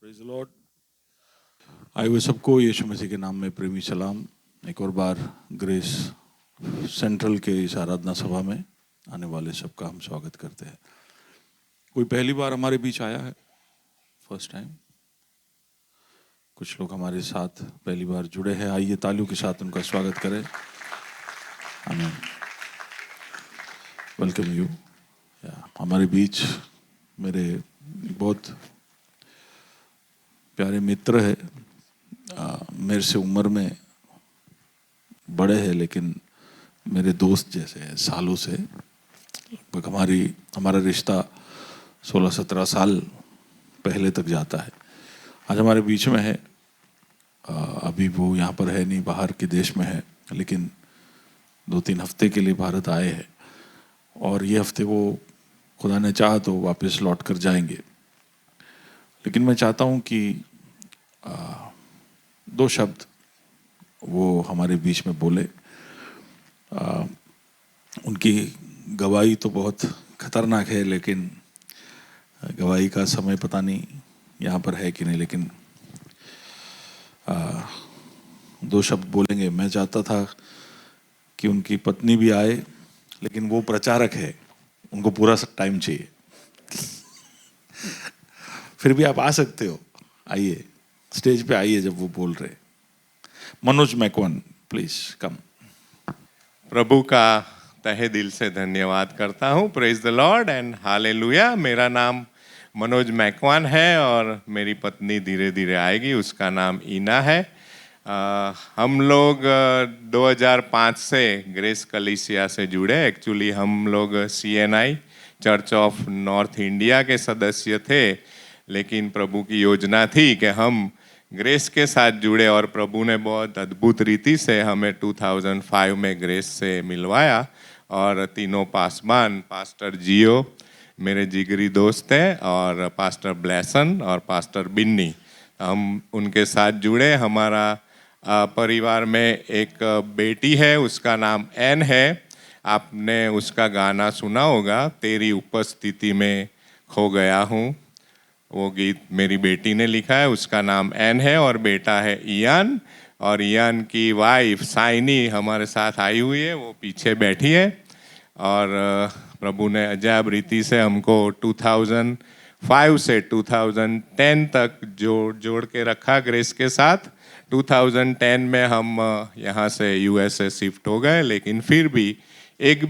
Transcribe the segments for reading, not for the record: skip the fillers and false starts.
Praise the Lord. आए हुए सबको यीशु मसीह के नाम में प्रेमी सलाम। एक और बार ग्रेस सेंट्रल के इस आराधना सभा में आने वाले सबका हम स्वागत करते हैं। कोई पहली बार हमारे बीच आया है? First time. कुछ लोग हमारे साथ पहली बार जुड़े हैं। आइए तालियों के साथ उनका स्वागत करें। आमीन। Welcome you. हमारे बीच मेरे बहुत प्यारे मित्र है, मेरे से उम्र में बड़े हैं लेकिन मेरे दोस्त जैसे हैं सालों से। लगभग हमारा रिश्ता 16-17 साल पहले तक जाता है। आज हमारे बीच में है। अभी वो यहाँ पर है नहीं, बाहर के देश में है, लेकिन 2-3 हफ्ते के लिए भारत आए हैं और ये हफ्ते वो खुदा ने चाहा तो वापस लौट कर जाएंगे। लेकिन मैं चाहता हूँ कि 2 शब्द वो हमारे बीच में बोले। उनकी गवाही तो बहुत खतरनाक है, लेकिन गवाही का समय पता नहीं यहाँ पर है कि नहीं, लेकिन 2 शब्द बोलेंगे। मैं चाहता था कि उनकी पत्नी भी आए, लेकिन वो प्रचारक है, उनको पूरा टाइम चाहिए। फिर भी आप आ सकते हो, आइए स्टेज पे आइए जब वो बोल रहे। Manoj Macwan, please come. प्रभु का तहे दिल से धन्यवाद करता हूँ। Praise the lord and hallelujah. मेरा नाम मनोज मैकवान है और मेरी पत्नी धीरे धीरे आएगी, उसका नाम ईना है। हम लोग 2005 से ग्रेस कलीसिया से जुड़े। एक्चुअली हम लोग CNI church of north India के सदस्य थे, लेकिन प्रभु की योजना थी कि हम ग्रेस के साथ जुड़े और प्रभु ने बहुत अद्भुत रीति से हमें 2005 में ग्रेस से मिलवाया। और तीनों पासवान, पास्टर जियो मेरे जिगरी दोस्त हैं, और पास्टर ब्लेसन और पास्टर बिन्नी, हम उनके साथ जुड़े। हमारा परिवार में एक बेटी है, उसका नाम एन है। आपने उसका गाना सुना होगा, तेरी उपस्थिति में खो गया हूँ। वो गीत मेरी बेटी ने लिखा है, उसका नाम एन है। और बेटा है इयान, और इयान की वाइफ साइनी हमारे साथ आई हुई है, वो पीछे बैठी है। और प्रभु ने अजायब रीति से हमको 2005 से 2010 तक जोड़ के रखा ग्रेस के साथ। 2010 में हम यहाँ से USA शिफ्ट हो गए, लेकिन फिर भी एक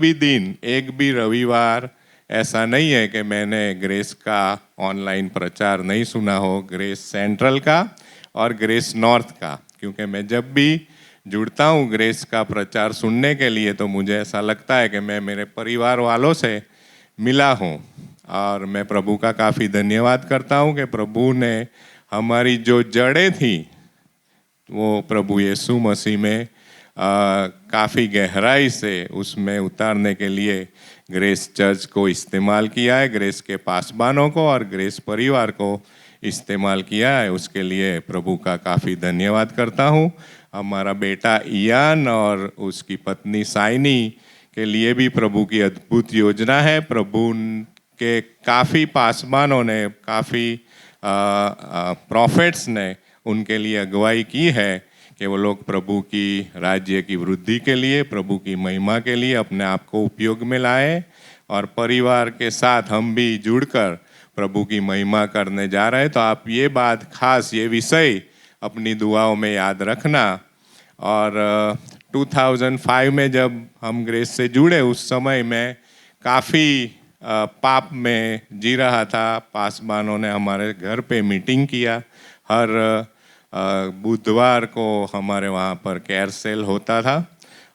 भी रविवार ऐसा नहीं है कि मैंने ग्रेस का ऑनलाइन प्रचार नहीं सुना हो, ग्रेस सेंट्रल का और ग्रेस नॉर्थ का। क्योंकि मैं जब भी जुड़ता हूँ ग्रेस का प्रचार सुनने के लिए, तो मुझे ऐसा लगता है कि मैं मेरे परिवार वालों से मिला हूँ। और मैं प्रभु का काफ़ी धन्यवाद करता हूँ कि प्रभु ने हमारी जो जड़ें थी वो प्रभु यीशु मसीह में काफ़ी गहराई से उसमें उतारने के लिए ग्रेस चर्च को इस्तेमाल किया है, ग्रेस के पासवानों को और ग्रेस परिवार को इस्तेमाल किया है। उसके लिए प्रभु का काफ़ी धन्यवाद करता हूँ। हमारा बेटा इयान और उसकी पत्नी साइनी के लिए भी प्रभु की अद्भुत योजना है। प्रभु के काफ़ी पासवानों ने, काफ़ी प्रॉफिट्स ने उनके लिए अगुवाई की है कि वो लोग प्रभु की राज्य की वृद्धि के लिए, प्रभु की महिमा के लिए अपने आप को उपयोग में लाए। और परिवार के साथ हम भी जुड़कर प्रभु की महिमा करने जा रहे हैं। तो आप ये बात खास, ये विषय अपनी दुआओं में याद रखना। और 2005 में जब हम ग्रेस से जुड़े, उस समय मैं काफ़ी पाप में जी रहा था। पासवानों ने हमारे घर पे मीटिंग किया। हर बुधवार को हमारे वहाँ पर केयर सेल होता था,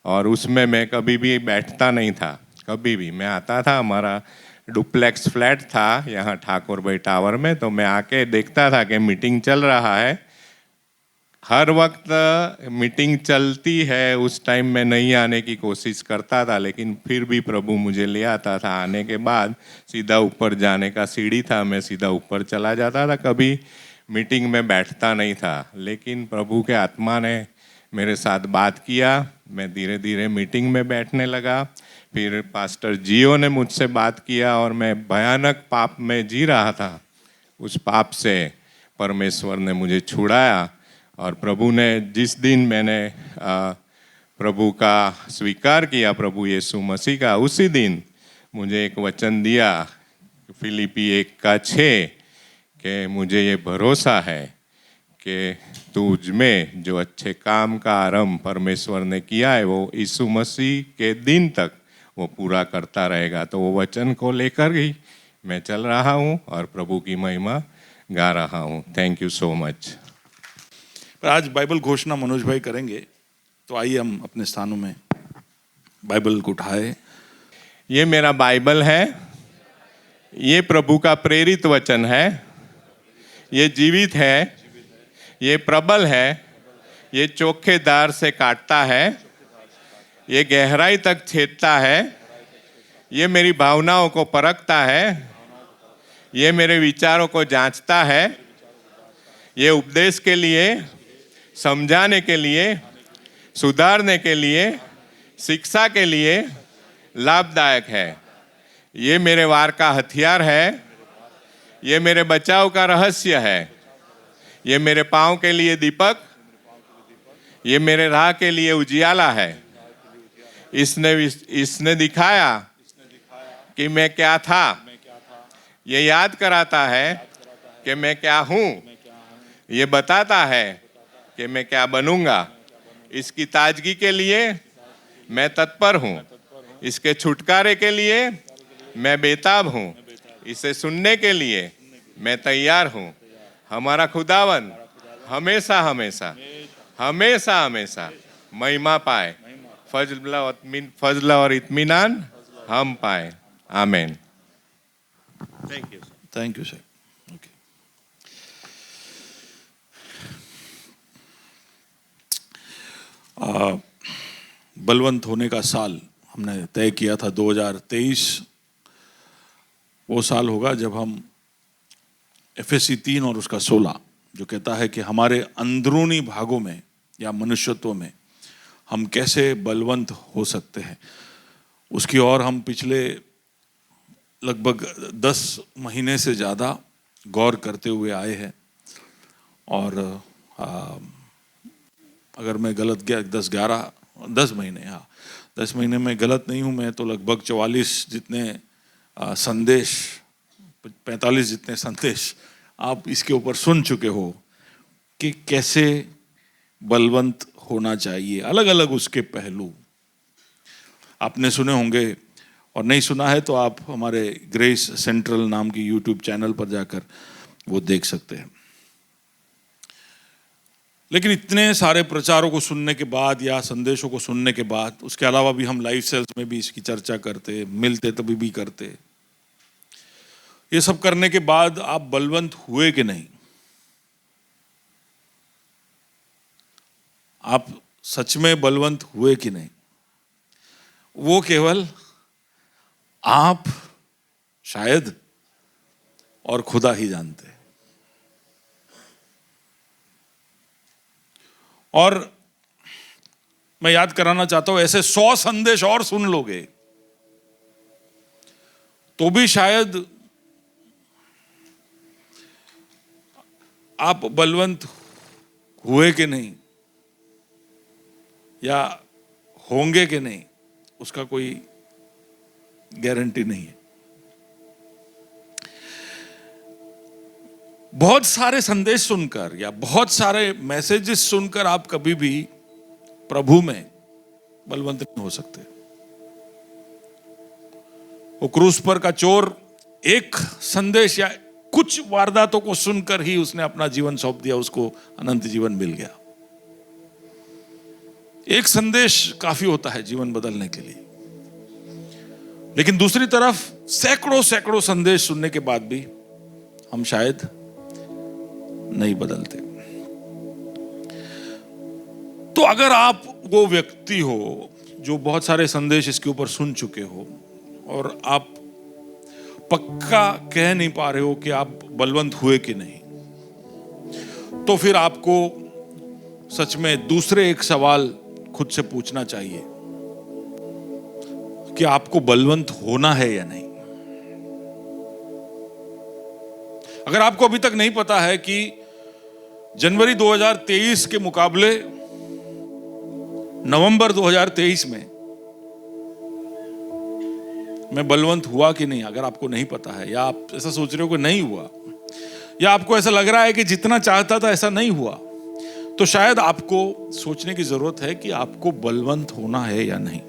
और उसमें मैं कभी भी बैठता नहीं था। कभी भी मैं आता था, हमारा डुप्लेक्स फ्लैट था यहाँ ठाकुर भाई टावर में, तो मैं आके देखता था कि मीटिंग चल रहा है। हर वक्त मीटिंग चलती है, उस टाइम में नहीं आने की कोशिश करता था, लेकिन फिर भी प्रभु मुझे ले आता था। आने के बाद सीधा ऊपर जाने का सीढ़ी था, मैं सीधा ऊपर चला जाता था, कभी मीटिंग में बैठता नहीं था। लेकिन प्रभु के आत्मा ने मेरे साथ बात किया, मैं धीरे धीरे मीटिंग में बैठने लगा। फिर पास्टर जियो ने मुझसे बात किया, और मैं भयानक पाप में जी रहा था। उस पाप से परमेश्वर ने मुझे छुड़ाया। और प्रभु ने जिस दिन मैंने प्रभु का स्वीकार किया, प्रभु यीशु मसीह का, उसी दिन मुझे एक वचन दिया, फिलिपी 1:6, कि मुझे ये भरोसा है कि तुझ में जो अच्छे काम का आरंभ परमेश्वर ने किया है वो यीशु मसीह के दिन तक वो पूरा करता रहेगा। तो वो वचन को लेकर ही मैं चल रहा हूँ और प्रभु की महिमा गा रहा हूँ। Thank you so much. पर आज बाइबल घोषणा मनोज भाई करेंगे, तो आइए हम अपने स्थानों में बाइबल को उठाए। ये मेरा बाइबल है, ये प्रभु का प्रेरित वचन है, ये जीवित है, ये प्रबल है, ये चोखे धार से काटता है, ये गहराई तक छेदता है, ये मेरी भावनाओं को परखता है, ये मेरे विचारों को जांचता है, ये उपदेश के लिए, समझाने के लिए, सुधारने के लिए, शिक्षा के लिए लाभदायक है। ये मेरे वार का हथियार है, ये मेरे बचाव का रहस्य है, ये मेरे पाँव के लिए दीपक, ये मेरे राह के लिए उजियाला है। इसने दिखाया कि मैं क्या था, ये याद कराता है कि मैं क्या हूँ, ये बताता है कि मैं क्या बनूंगा। इसकी ताजगी के लिए मैं तत्पर हूँ, इसके छुटकारे के लिए मैं बेताब हूँ, इसे सुनने के लिए मैं तैयार हूँ। हमारा खुदावन हमेशा हमेशा हमेशा हमेशा महिमा पाए, फजल और इत्मीनान हम पाए। आमीन। Thank you sir. Okay, Balwant होने का साल हमने तय किया था 2023। वो साल होगा जब हम एफएससी 3 और उसका 16 जो कहता है कि हमारे अंदरूनी भागों में या मनुष्यत्व में हम कैसे बलवंत हो सकते हैं, उसकी ओर हम पिछले लगभग 10 महीने से ज़्यादा गौर करते हुए आए हैं। और अगर मैं गलत गया 10 महीने, हाँ 10 महीने में गलत नहीं हूँ मैं, तो लगभग 44 जितने संदेश, 45 जितने संदेश आप इसके ऊपर सुन चुके हो कि कैसे बलवंत होना चाहिए। अलग अलग उसके पहलू आपने सुने होंगे, और नहीं सुना है तो आप हमारे ग्रेस सेंट्रल नाम की यूट्यूब चैनल पर जाकर वो देख सकते हैं। लेकिन इतने सारे प्रचारों को सुनने के बाद या संदेशों को सुनने के बाद, उसके अलावा भी हम लाइव सेल्स में भी इसकी चर्चा करते, मिलते तभी भी करते, ये सब करने के बाद आप बलवंत हुए कि नहीं? आप सच में बलवंत हुए कि नहीं, वो केवल आप शायद और खुदा ही जानते हैं। और मैं याद कराना चाहता हूं, ऐसे 100 संदेश और सुन लोगे तो भी शायद आप बलवंत हुए कि नहीं या होंगे कि नहीं, उसका कोई गारंटी नहीं है। बहुत सारे संदेश सुनकर या बहुत सारे मैसेजेस सुनकर आप कभी भी प्रभु में बलवंत नहीं हो सकते। वो क्रूस पर का चोर एक संदेश या कुछ वारदातों को सुनकर ही उसने अपना जीवन सौंप दिया, उसको अनंत जीवन मिल गया। एक संदेश काफी होता है जीवन बदलने के लिए, लेकिन दूसरी तरफ सैकड़ों सैकड़ों संदेश सुनने के बाद भी हम शायद नहीं बदलते। तो अगर आप वो व्यक्ति हो जो बहुत सारे संदेश इसके ऊपर सुन चुके हो और आप पक्का कह नहीं पा रहे हो कि आप बलवंत हुए कि नहीं, तो फिर आपको सच में दूसरे एक सवाल खुद से पूछना चाहिए कि आपको बलवंत होना है या नहीं। अगर आपको अभी तक नहीं पता है कि जनवरी 2023 के मुकाबले नवंबर 2023 में मैं बलवंत हुआ कि नहीं, अगर आपको नहीं पता है या आप ऐसा सोच रहे हो कि नहीं हुआ, या आपको ऐसा लग रहा है कि जितना चाहता था ऐसा नहीं हुआ, तो शायद आपको सोचने की जरूरत है कि आपको बलवंत होना है या नहीं।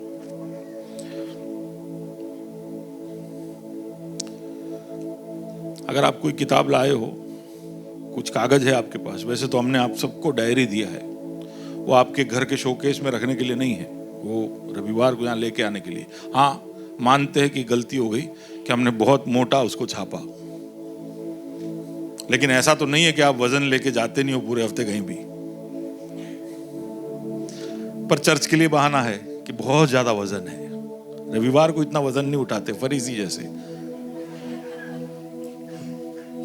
अगर आप कोई किताब लाए हो, कुछ कागज है आपके पास, वैसे तो हमने आप सबको डायरी दिया है, वो आपके घर के शोकेस में रखने के लिए नहीं है, वो रविवार को यहाँ लेके आने के लिए। हाँ, मानते हैं कि गलती हो गई कि हमने बहुत मोटा उसको छापा, लेकिन ऐसा तो नहीं है कि आप वजन लेके जाते नहीं हो पूरे हफ्ते कहीं भी। पर चर्च के लिए बहाना है कि बहुत ज्यादा वजन है, रविवार को इतना वजन नहीं उठाते फरीसी जैसे।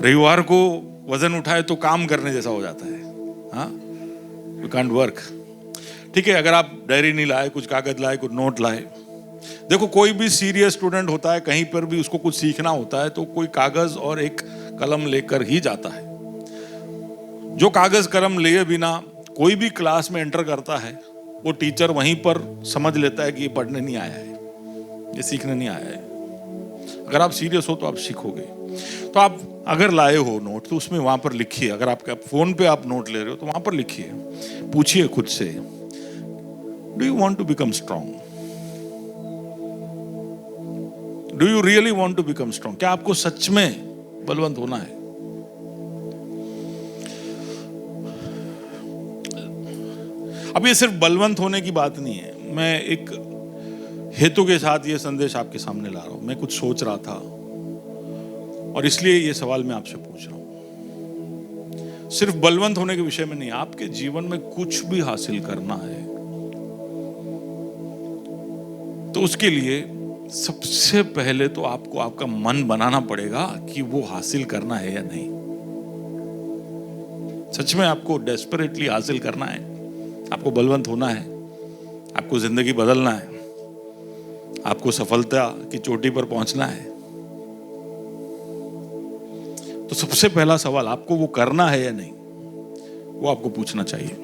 रविवार को वजन उठाए तो काम करने जैसा हो जाता है। हाँ, यू कांट वर्क। ठीक है, अगर आप डायरी नहीं लाए, कुछ कागज लाए, कुछ नोट लाए, देखो कोई भी सीरियस स्टूडेंट होता है, कहीं पर भी उसको कुछ सीखना होता है तो कोई कागज और एक कलम लेकर ही जाता है। जो कागज कलम लिए बिना कोई भी क्लास में एंटर करता है, वो टीचर वहीं पर समझ लेता है कि ये पढ़ने नहीं आया है, ये सीखने नहीं आया है। अगर आप सीरियस हो तो आप सीखोगे। तो आप अगर लाए हो नोट तो उसमें वहां पर लिखिए। अगर आपके फोन पे आप नोट ले रहे हो तो वहां पर लिखिए, पूछिए खुद से, do you want to become strong? Do you really want to become strong? क्या आपको सच में बलवंत होना है? अब ये सिर्फ बलवंत होने की बात नहीं है, मैं एक हेतु के साथ ये संदेश आपके सामने ला रहा हूं। मैं कुछ सोच रहा था और इसलिए ये सवाल मैं आपसे पूछ रहा हूं। सिर्फ बलवंत होने के विषय में नहीं, आपके जीवन में कुछ भी हासिल करना है तो उसके लिए सबसे पहले तो आपको आपका मन बनाना पड़ेगा कि वो हासिल करना है या नहीं। सच में आपको डेस्परेटली हासिल करना है, आपको बलवंत होना है, आपको जिंदगी बदलना है, आपको सफलता की चोटी पर पहुंचना है, तो सबसे पहला सवाल आपको वो करना है या नहीं, वो आपको पूछना चाहिए।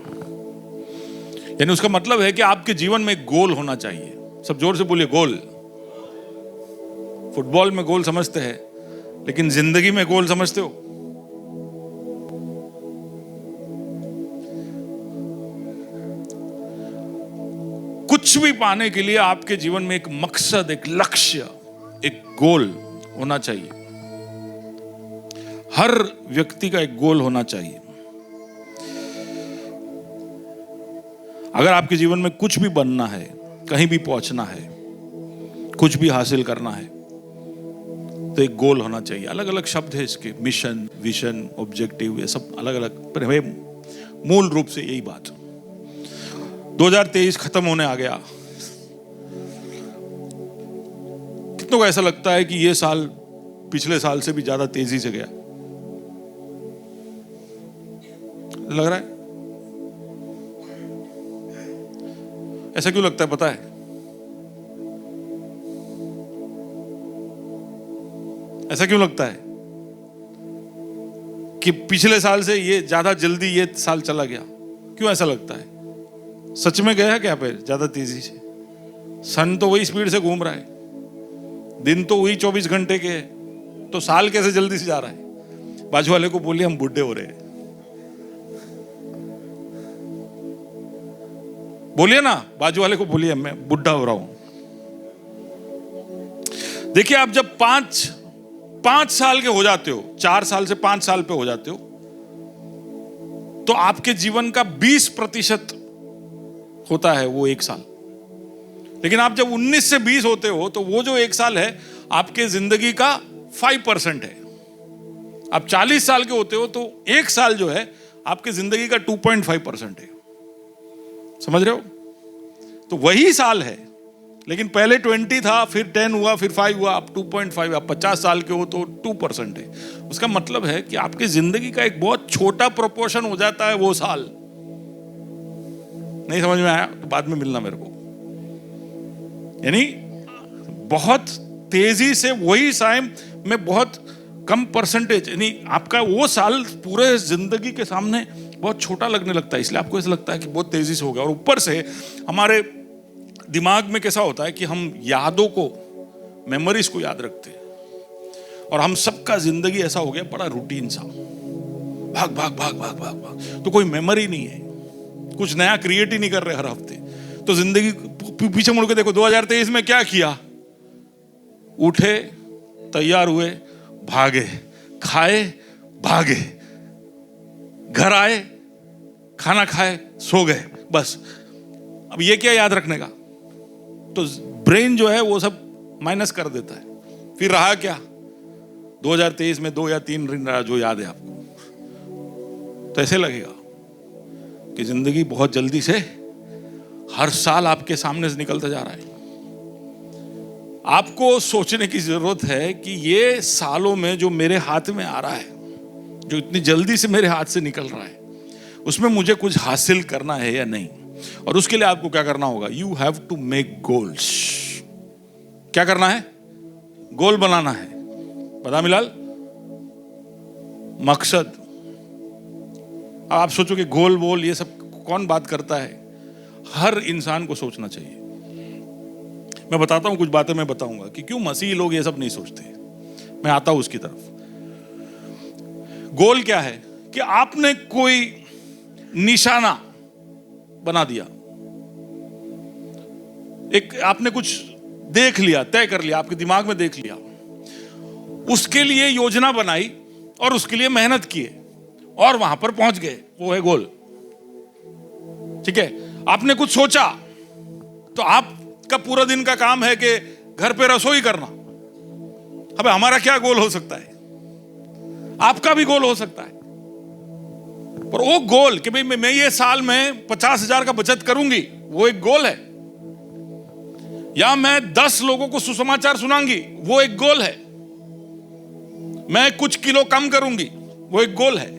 यानी उसका मतलब है कि आपके जीवन में एक गोल होना चाहिए। सब जोर से बोलिए, गोल। फुटबॉल में गोल समझते हैं, लेकिन जिंदगी में गोल समझते हो? कुछ भी पाने के लिए आपके जीवन में एक मकसद, एक लक्ष्य, एक गोल होना चाहिए। हर व्यक्ति का एक गोल होना चाहिए। अगर आपके जीवन में कुछ भी बनना है, कहीं भी पहुंचना है, कुछ भी हासिल करना है, तो एक गोल होना चाहिए। अलग अलग शब्द है इसके, मिशन, विजन, ऑब्जेक्टिव, ये सब अलग अलग, पर हमें मूल रूप से यही बात। 2023 खत्म होने आ गया। कितनों को ऐसा लगता है कि ये साल पिछले साल से भी ज्यादा तेजी से गया? लग रहा है? ऐसा क्यों लगता है पता है? ऐसा क्यों लगता है कि पिछले साल से ये ज्यादा जल्दी ये साल चला गया? क्यों ऐसा लगता है? सच में गया क्या पे ज्यादा तेजी से? सन तो वही स्पीड से घूम रहा है, दिन तो वही 24 घंटे के है, तो साल कैसे जल्दी से जा रहा है? बाजू वाले को बोलिए हम बुढ़े हो रहे हैं। बोलिए ना, बाजू वाले को बोलिए मैं बुढ़ा हो रहा हूं। देखिए, आप जब पांच साल के हो जाते हो, 4 साल से 5 साल पे हो जाते हो, तो आपके जीवन का 20% होता है वो एक साल। लेकिन आप जब 19 से 20 होते हो तो वो जो एक साल है आपके जिंदगी का 5% है। आप 40 साल के होते हो तो एक साल जो है आपके जिंदगी का 2.5% है। समझ रहे हो? तो वही साल है, लेकिन पहले 20 था, फिर 10 हुआ, फिर 5 हुआ, अब 2.5। आप 50 साल के हो तो 2% है। उसका मतलब है कि आपकी जिंदगी का एक बहुत छोटा प्रोपोर्शन हो जाता है वो साल। नहीं समझ में आया तो बाद में मिलना मेरे को। यानी बहुत तेजी से वही टाइम में बहुत कम परसेंटेज, यानी आपका वो साल पूरे जिंदगी के सामने बहुत छोटा लगने लगता है, इसलिए आपको ऐसा लगता है कि बहुत तेजी से हो गया। और ऊपर से हमारे दिमाग में कैसा होता है कि हम यादों को, मेमोरीज को याद रखते हैं, और हम सबका जिंदगी ऐसा हो गया बड़ा रूटीन सा, भाग भाग भाग भाग भाग भाग, तो कोई मेमोरी नहीं है, कुछ नया क्रिएट ही नहीं कर रहे हर हफ्ते। तो जिंदगी पीछे मुड़ के देखो, 2023 में क्या किया? उठे, तैयार हुए, भागे, खाए, भागे, घर आए, खाना खाए, सो गए, बस। अब ये क्या याद रखने का? तो ब्रेन जो है वो सब माइनस कर देता है। फिर रहा क्या 2023 में? 2 या 3 दिन रहा जो याद है आपको। तो ऐसे लगेगा कि जिंदगी बहुत जल्दी से हर साल आपके सामने से निकलता जा रहा है। आपको सोचने की जरूरत है कि ये सालों में जो मेरे हाथ में आ रहा है, जो इतनी जल्दी से मेरे हाथ से निकल रहा है, उसमें मुझे कुछ हासिल करना है या नहीं। और उसके लिए आपको क्या करना होगा? You have to make goals. क्या करना है? गोल बनाना है। बता मिलाल, मकसद। आप सोचो कि गोल वोल ये सब कौन बात करता है? हर इंसान को सोचना चाहिए। मैं बताता हूं, कुछ बातें मैं बताऊंगा कि क्यों मसीही लोग ये सब नहीं सोचते। मैं आता हूं उसकी तरफ। गोल क्या है? कि आपने कोई निशाना बना दिया, एक आपने कुछ देख लिया, तय कर लिया, आपके दिमाग में देख लिया, उसके लिए योजना बनाई और उसके लिए मेहनत किए और वहां पर पहुंच गए, वो है गोल। ठीक है, आपने कुछ सोचा, तो आपका पूरा दिन का काम है कि घर पे रसोई करना। अब हमारा क्या गोल हो सकता है? आपका भी गोल हो सकता है, पर वो गोल कि भाई मैं ये साल में 50,000 का बचत करूंगी, वो एक गोल है। या मैं 10 लोगों को सुसमाचार सुनाऊंगी, वो एक गोल है। मैं कुछ किलो कम करूंगी, वो एक गोल है।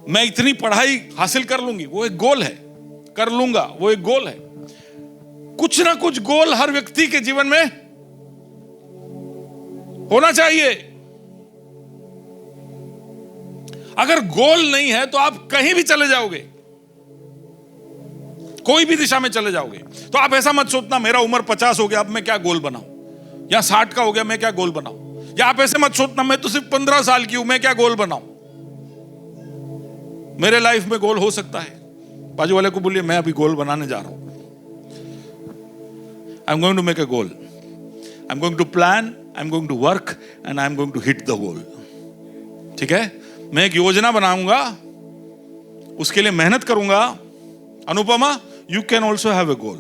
मैं इतनी पढ़ाई हासिल कर लूंगी, वो एक गोल है। कर लूंगा, वो एक गोल है। कुछ ना कुछ गोल हर व्यक्ति के जीवन में होना चाहिए। अगर गोल नहीं है तो आप कहीं भी चले जाओगे, कोई भी दिशा में चले जाओगे। तो आप ऐसा मत सोचना मेरा उम्र 50 हो गया, अब मैं क्या गोल बनाऊं, या 60 का हो गया मैं क्या गोल बनाऊं। या आप ऐसे मत सोचना मैं तो सिर्फ 15 साल की हूं, मैं क्या गोल बनाऊं। मेरे लाइफ में गोल हो सकता है। बाजू वाले को बोलिए मैं अभी गोल बनाने जा रहा हूं। I am going to make a goal, I am going to plan, I am going to work and I am going to hit the goal. ठीक है, मैं एक योजना बनाऊंगा, उसके लिए मेहनत करूंगा। Anupama, you can also have a goal.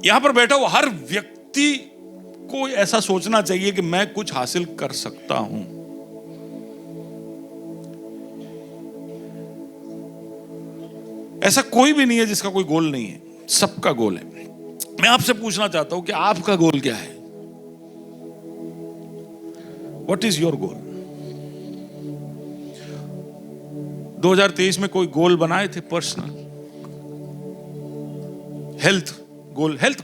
यहां पर बैठा हुआ हर व्यक्ति को ऐसा सोचना चाहिए कि मैं कुछ हासिल कर सकता हूं। ऐसा कोई भी नहीं है जिसका कोई गोल नहीं है, सबका गोल है। मैं आपसे पूछना चाहता हूं कि आपका गोल क्या है? What is your goal? 2023 में कोई गोल बनाए थे पर्सनल? हेल्थ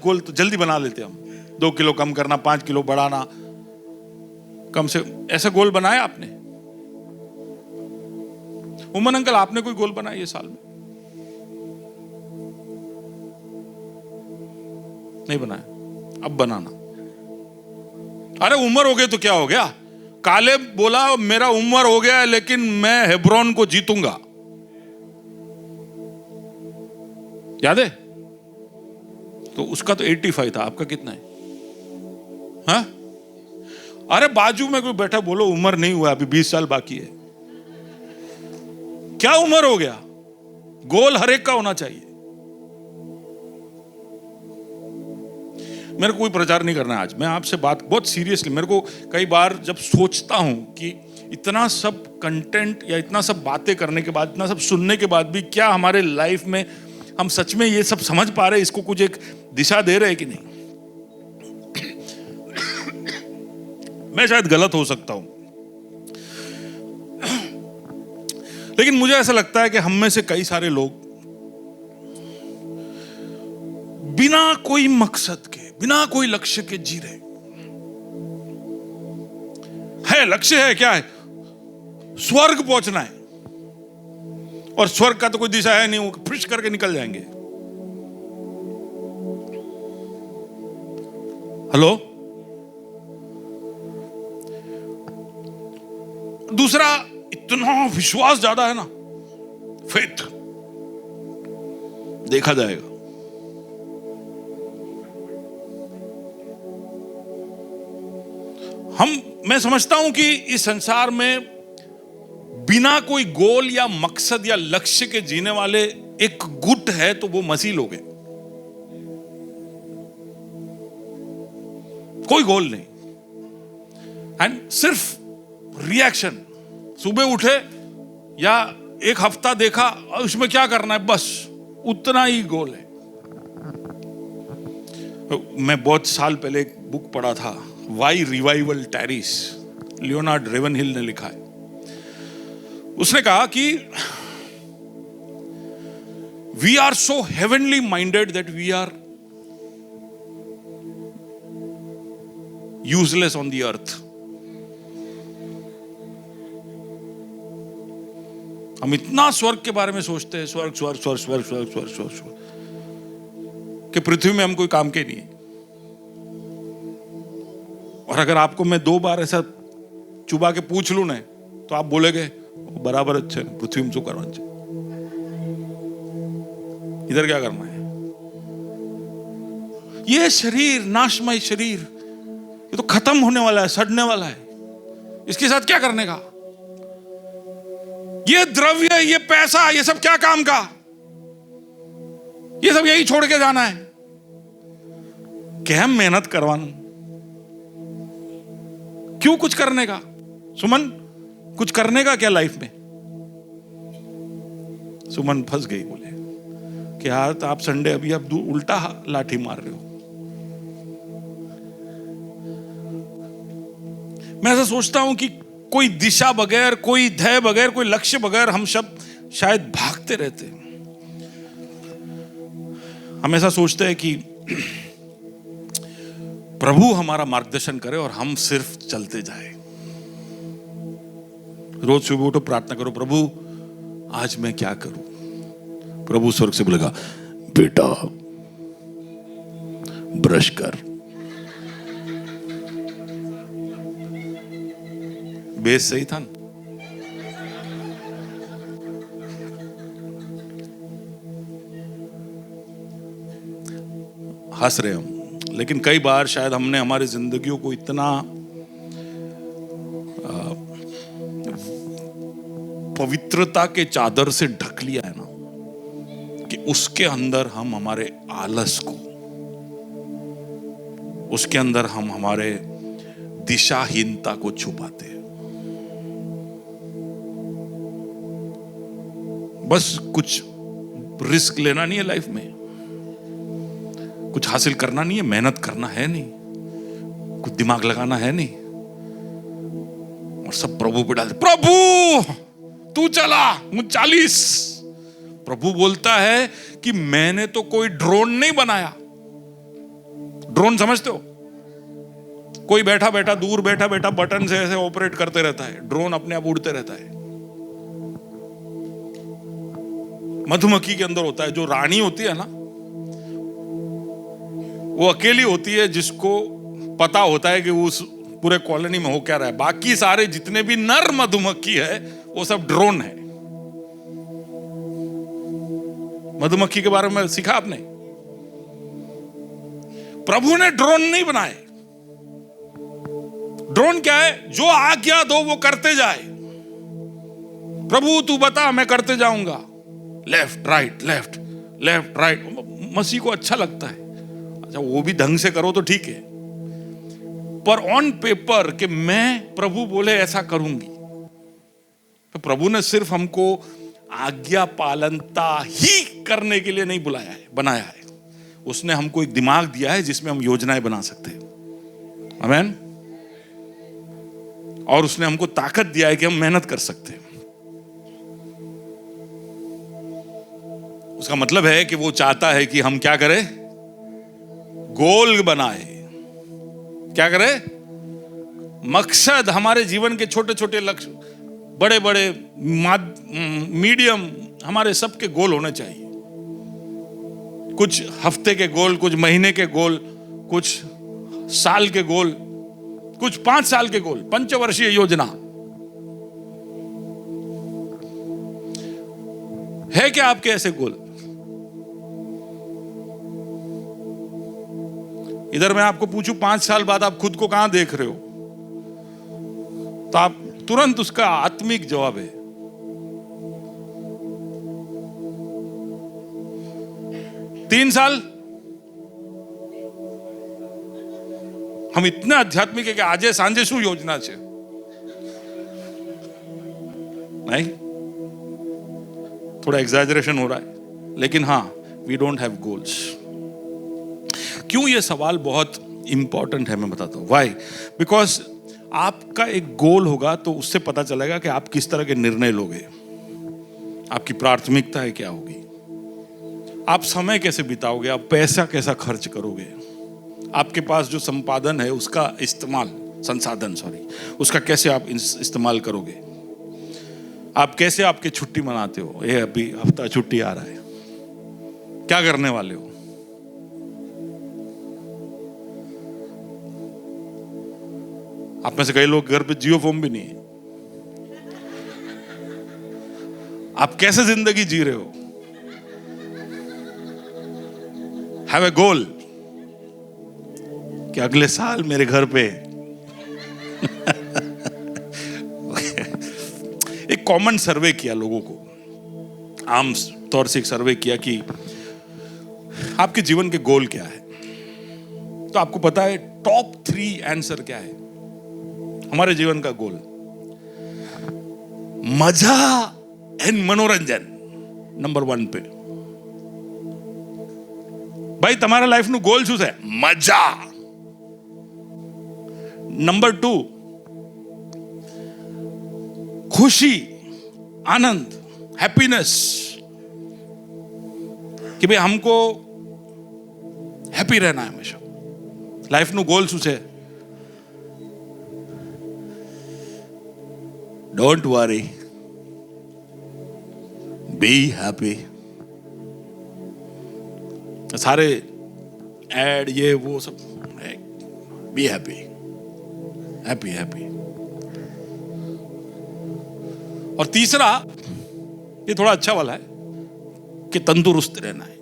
गोल तो जल्दी बना लेते हम। 2 किलो कम करना, 5 किलो बढ़ाना, कम से ऐसा गोल बनाया आपने? उमन अंकल, आपने कोई गोल बनाया ये साल में? नहीं बनाया, अब बनाना। अरे उम्र हो गई तो क्या हो गया? काले बोला मेरा उम्र हो गया है लेकिन मैं हेब्रोन को जीतूंगा, याद है? तो उसका तो 85 था, आपका कितना है? हाँ? अरे बाजू में कोई बैठा, बोलो उम्र नहीं हुआ, अभी 20 साल बाकी है। क्या उम्र हो गया? गोल हर एक का होना चाहिए। मेरे को कोई प्रचार नहीं करना है आज, मैं आपसे बात बहुत सीरियसली। मेरे को कई बार जब सोचता हूं कि इतना सब कंटेंट या इतना सब बातें करने के बाद, इतना सब सुनने के बाद भी क्या हमारे लाइफ में हम सच में ये सब समझ पा रहे हैं, इसको कुछ एक दिशा दे रहे हैं कि नहीं? मैं शायद गलत हो सकता हूं, लेकिन मुझे ऐसा लगता है कि हम में से कई सारे लोग बिना कोई मकसद के, बिना कोई लक्ष्य के जी रहे। लक्ष्य है, क्या है? स्वर्ग पहुंचना है। और स्वर्ग का तो कोई दिशा है नहीं, वो फिश करके निकल जाएंगे। हेलो। दूसरा, इतना विश्वास ज्यादा है ना, फेथ, देखा जाएगा। मैं समझता हूं कि इस संसार में बिना कोई गोल या मकसद या लक्ष्य के जीने वाले एक गुट है, तो वो मसीह लोग हैं। कोई गोल नहीं, एंड सिर्फ रिएक्शन। सुबह उठे या एक हफ्ता देखा, उसमें क्या करना है, बस उतना ही गोल है। मैं बहुत साल पहले एक बुक पढ़ा था, why revival tarries, Leonard Ravenhill ने लिखा है। उसने कहा कि we are so heavenly minded that we are useless on the earth. हम इतना स्वर्ग के बारे में सोचते हैं, स्वर्ग स्वर्ग स्वर्ग स्वर्ग स्वर्ग स्वर्ग स्वर्ग स्वर्ग, कि पृथ्वी में हम कोई काम के नहीं है। और अगर आपको मैं 2 बार ऐसा चुबा के पूछ लूं ना, तो आप बोलेगे बराबर अच्छे पृथ्वी में शू करवा, इधर क्या करना है? ये शरीर, नाशमय शरीर, ये तो खत्म होने वाला है, सड़ने वाला है। इसके साथ क्या करने का? ये द्रव्य, ये पैसा, ये सब क्या काम का? ये सब यही छोड़ के जाना है। क्या मेहनत करवाऊं? क्यों कुछ करने का? सुमन, कुछ करने का क्या लाइफ में? सुमन फंस गई, बोले कि यार तो आप संडे अभी आप उल्टा लाठी मार रहे हो। मैं ऐसा सोचता हूं कि कोई दिशा बगैर, कोई ध्येय बगैर, कोई लक्ष्य बगैर हम सब शायद भागते रहते हैं। हम ऐसा सोचते हैं कि प्रभु हमारा मार्गदर्शन करे और हम सिर्फ चलते जाए। रोज सुबह उठो, प्रार्थना करो, प्रभु आज मैं क्या करूं? प्रभु स्वर्ग से बोलेगा, बेटा ब्रश कर। बेस सही था ना? हंस रहे हम, लेकिन कई बार शायद हमने हमारी जिंदगियों को इतना पवित्रता के चादर से ढक लिया है ना, कि उसके अंदर हम हमारे आलस को, उसके अंदर हम हमारे दिशाहीनता को छुपाते हैं। बस कुछ रिस्क लेना नहीं है लाइफ में, कुछ हासिल करना नहीं है, मेहनत करना है नहीं, कुछ दिमाग लगाना है नहीं, और सब प्रभु पे डालते। प्रभु तू चला, मुझे 40। प्रभु बोलता है कि मैंने तो कोई ड्रोन नहीं बनाया। ड्रोन समझते हो? कोई बैठा बैठा, दूर बैठा बैठा बटन से ऐसे ऑपरेट करते रहता है, ड्रोन अपने आप उड़ते रहता है। मधुमक्खी के अंदर होता है, जो रानी होती है ना, वो अकेली होती है, जिसको पता होता है कि उस पूरे कॉलोनी में हो क्या रहा है। बाकी सारे जितने भी नर मधुमक्खी है वो सब ड्रोन है। मधुमक्खी के बारे में सीखा आपने? प्रभु ने ड्रोन नहीं बनाए। ड्रोन क्या है? जो आज्ञा दो वो करते जाए। प्रभु तू बता, मैं करते जाऊंगा, left right left left right. मसीह को अच्छा लगता है। अच्छा, वो भी ढंग से करो तो ठीक है, पर ऑन पेपर कि मैं, प्रभु बोले ऐसा करूंगी, तो प्रभु ने सिर्फ हमको आज्ञा पालनता ही करने के लिए नहीं बुलाया है, बनाया है। उसने हमको एक दिमाग दिया है जिसमें हम योजनाएं बना सकते हैं। आमीन। और उसने हमको ताकत दिया है कि हम मेहनत कर सकते हैं। उसका मतलब है कि वो चाहता है कि हम क्या करें? गोल बनाए। क्या करें? मकसद हमारे जीवन के छोटे छोटे लक्ष्य, बड़े बड़े, मीडियम, हमारे सबके गोल होने चाहिए। कुछ हफ्ते के गोल, कुछ महीने के गोल, कुछ साल के गोल, कुछ 5 साल के गोल, पंचवर्षीय योजना। है क्या आपके ऐसे गोल? इधर मैं आपको पूछूं 5 साल बाद आप खुद को कहां देख रहे हो, तो आप तुरंत उसका आत्मिक जवाब है 3 साल। हम इतना आध्यात्मिक है कि आजे सांजे शू योजना છે नहीं, थोड़ा एग्जैजरेशन हो रहा है, लेकिन हाँ, वी डोंट हैव गोल्स। क्यों ये सवाल बहुत इंपॉर्टेंट है मैं बताता हूं। व्हाई? बिकॉज आपका एक गोल होगा तो उससे पता चलेगा कि आप किस तरह के निर्णय लोगे, आपकी प्राथमिकताएं क्या होगी, आप समय कैसे बिताओगे, आप पैसा कैसा खर्च करोगे, आपके पास जो संपादन है उसका इस्तेमाल, उसका कैसे आप इस्तेमाल करोगे, आप कैसे आपकी छुट्टी मनाते हो। ये अभी हफ्ता छुट्टी आ रहा है, क्या करने वाले हो? आप में से कई लोग घर पे जियो फोन भी नहीं है। आप कैसे जिंदगी जी रहे हो? हैव ए गोल कि अगले साल मेरे घर पे एक कॉमन सर्वे किया लोगों को, आम तौर से एक सर्वे किया कि आपके जीवन के गोल क्या है। तो आपको पता है टॉप 3 आंसर क्या है हमारे जीवन का गोल? मजा एंड मनोरंजन नंबर 1 पे। भाई તમારા લાઈફ નું ગોલ શું છે? મજા। નંબર 2 खुशी, आनंद, हैप्पीनेस, कि भाई हमको हैप्पी रहना है हमेशा। लाइफ નું गोल શું છે? Don't worry, be happy. सारे एड ये वो सब, बी हैप्पी, हैप्पी हैप्पी। और तीसरा, ये थोड़ा अच्छा वाला है कि तंदुरुस्त रहना है,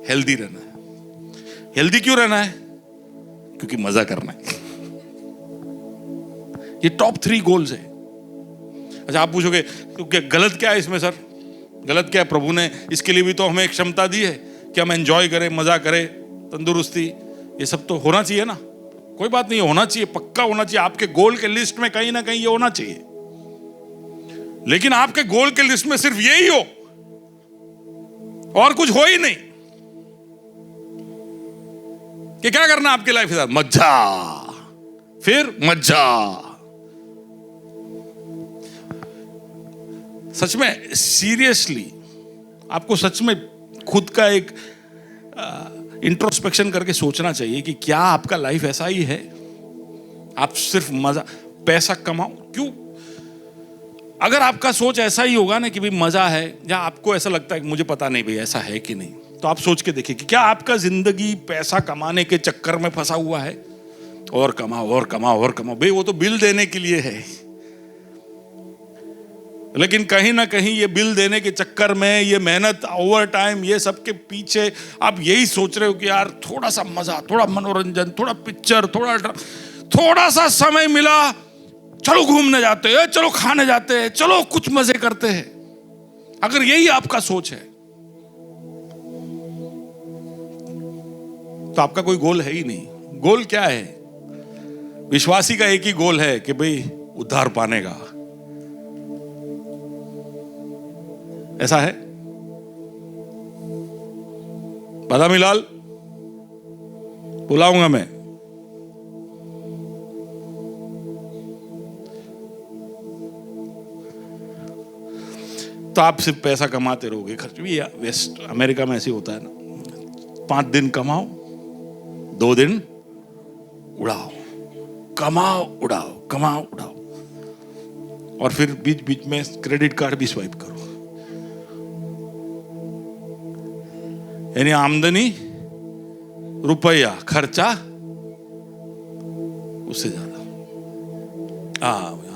हेल्दी रहना है। हेल्दी क्यों रहना है? क्योंकि मजा करना है। ये टॉप 3 गोल्स है। अच्छा, आप पूछोगे क्योंकि गलत क्या है इसमें सर? गलत क्या है? प्रभु ने इसके लिए भी तो हमें एक क्षमता दी है कि हम एंजॉय करें, मजा करें, तंदुरुस्ती, ये सब तो होना चाहिए ना। कोई बात नहीं, होना चाहिए, पक्का होना चाहिए। आपके गोल के लिस्ट में कहीं ना कहीं ये होना चाहिए। लेकिन आपके गोल के लिस्ट में सिर्फ यही हो और कुछ हो ही नहीं, कि क्या करना आपकी लाइफ के साथ? मजा, फिर मजा। सच में, सीरियसली आपको सच में खुद का एक इंट्रोस्पेक्शन करके सोचना चाहिए कि क्या आपका लाइफ ऐसा ही है? आप सिर्फ मजा, पैसा कमाओ। क्यों? अगर आपका सोच ऐसा ही होगा ना कि भाई मजा है, या आपको ऐसा लगता है कि मुझे पता नहीं भाई ऐसा है कि नहीं, तो आप सोच के देखिए कि क्या आपका जिंदगी पैसा कमाने के चक्कर में फंसा हुआ है? और कमाओ और कमाओ और कमाओ। भाई वो तो बिल देने के लिए है, लेकिन कहीं ना कहीं ये बिल देने के चक्कर में, ये मेहनत, ओवर टाइम, ये सब के पीछे आप यही सोच रहे हो कि यार थोड़ा सा मजा, थोड़ा मनोरंजन, थोड़ा पिक्चर, थोड़ा सा समय मिला, चलो घूमने जाते हैं, चलो खाने जाते हैं, चलो कुछ मजे करते हैं। अगर यही आपका सोच है तो आपका कोई गोल है ही नहीं। गोल क्या है? विश्वासी का एक ही गोल है कि भाई उद्धार पाने का। ऐसा है? बादामी लाल बुलाऊंगा मैं। तो आप सिर्फ पैसा कमाते रहोगे, खर्च भी। वेस्ट अमेरिका में ऐसे होता है ना, 5 दिन कमाओ, 2 दिन उड़ाओ। कमाओ उड़ाओ, कमाओ उड़ाओ, और फिर बीच बीच में क्रेडिट कार्ड भी स्वाइप करो। यानी आमदनी रुपया, खर्चा उससे ज्यादा।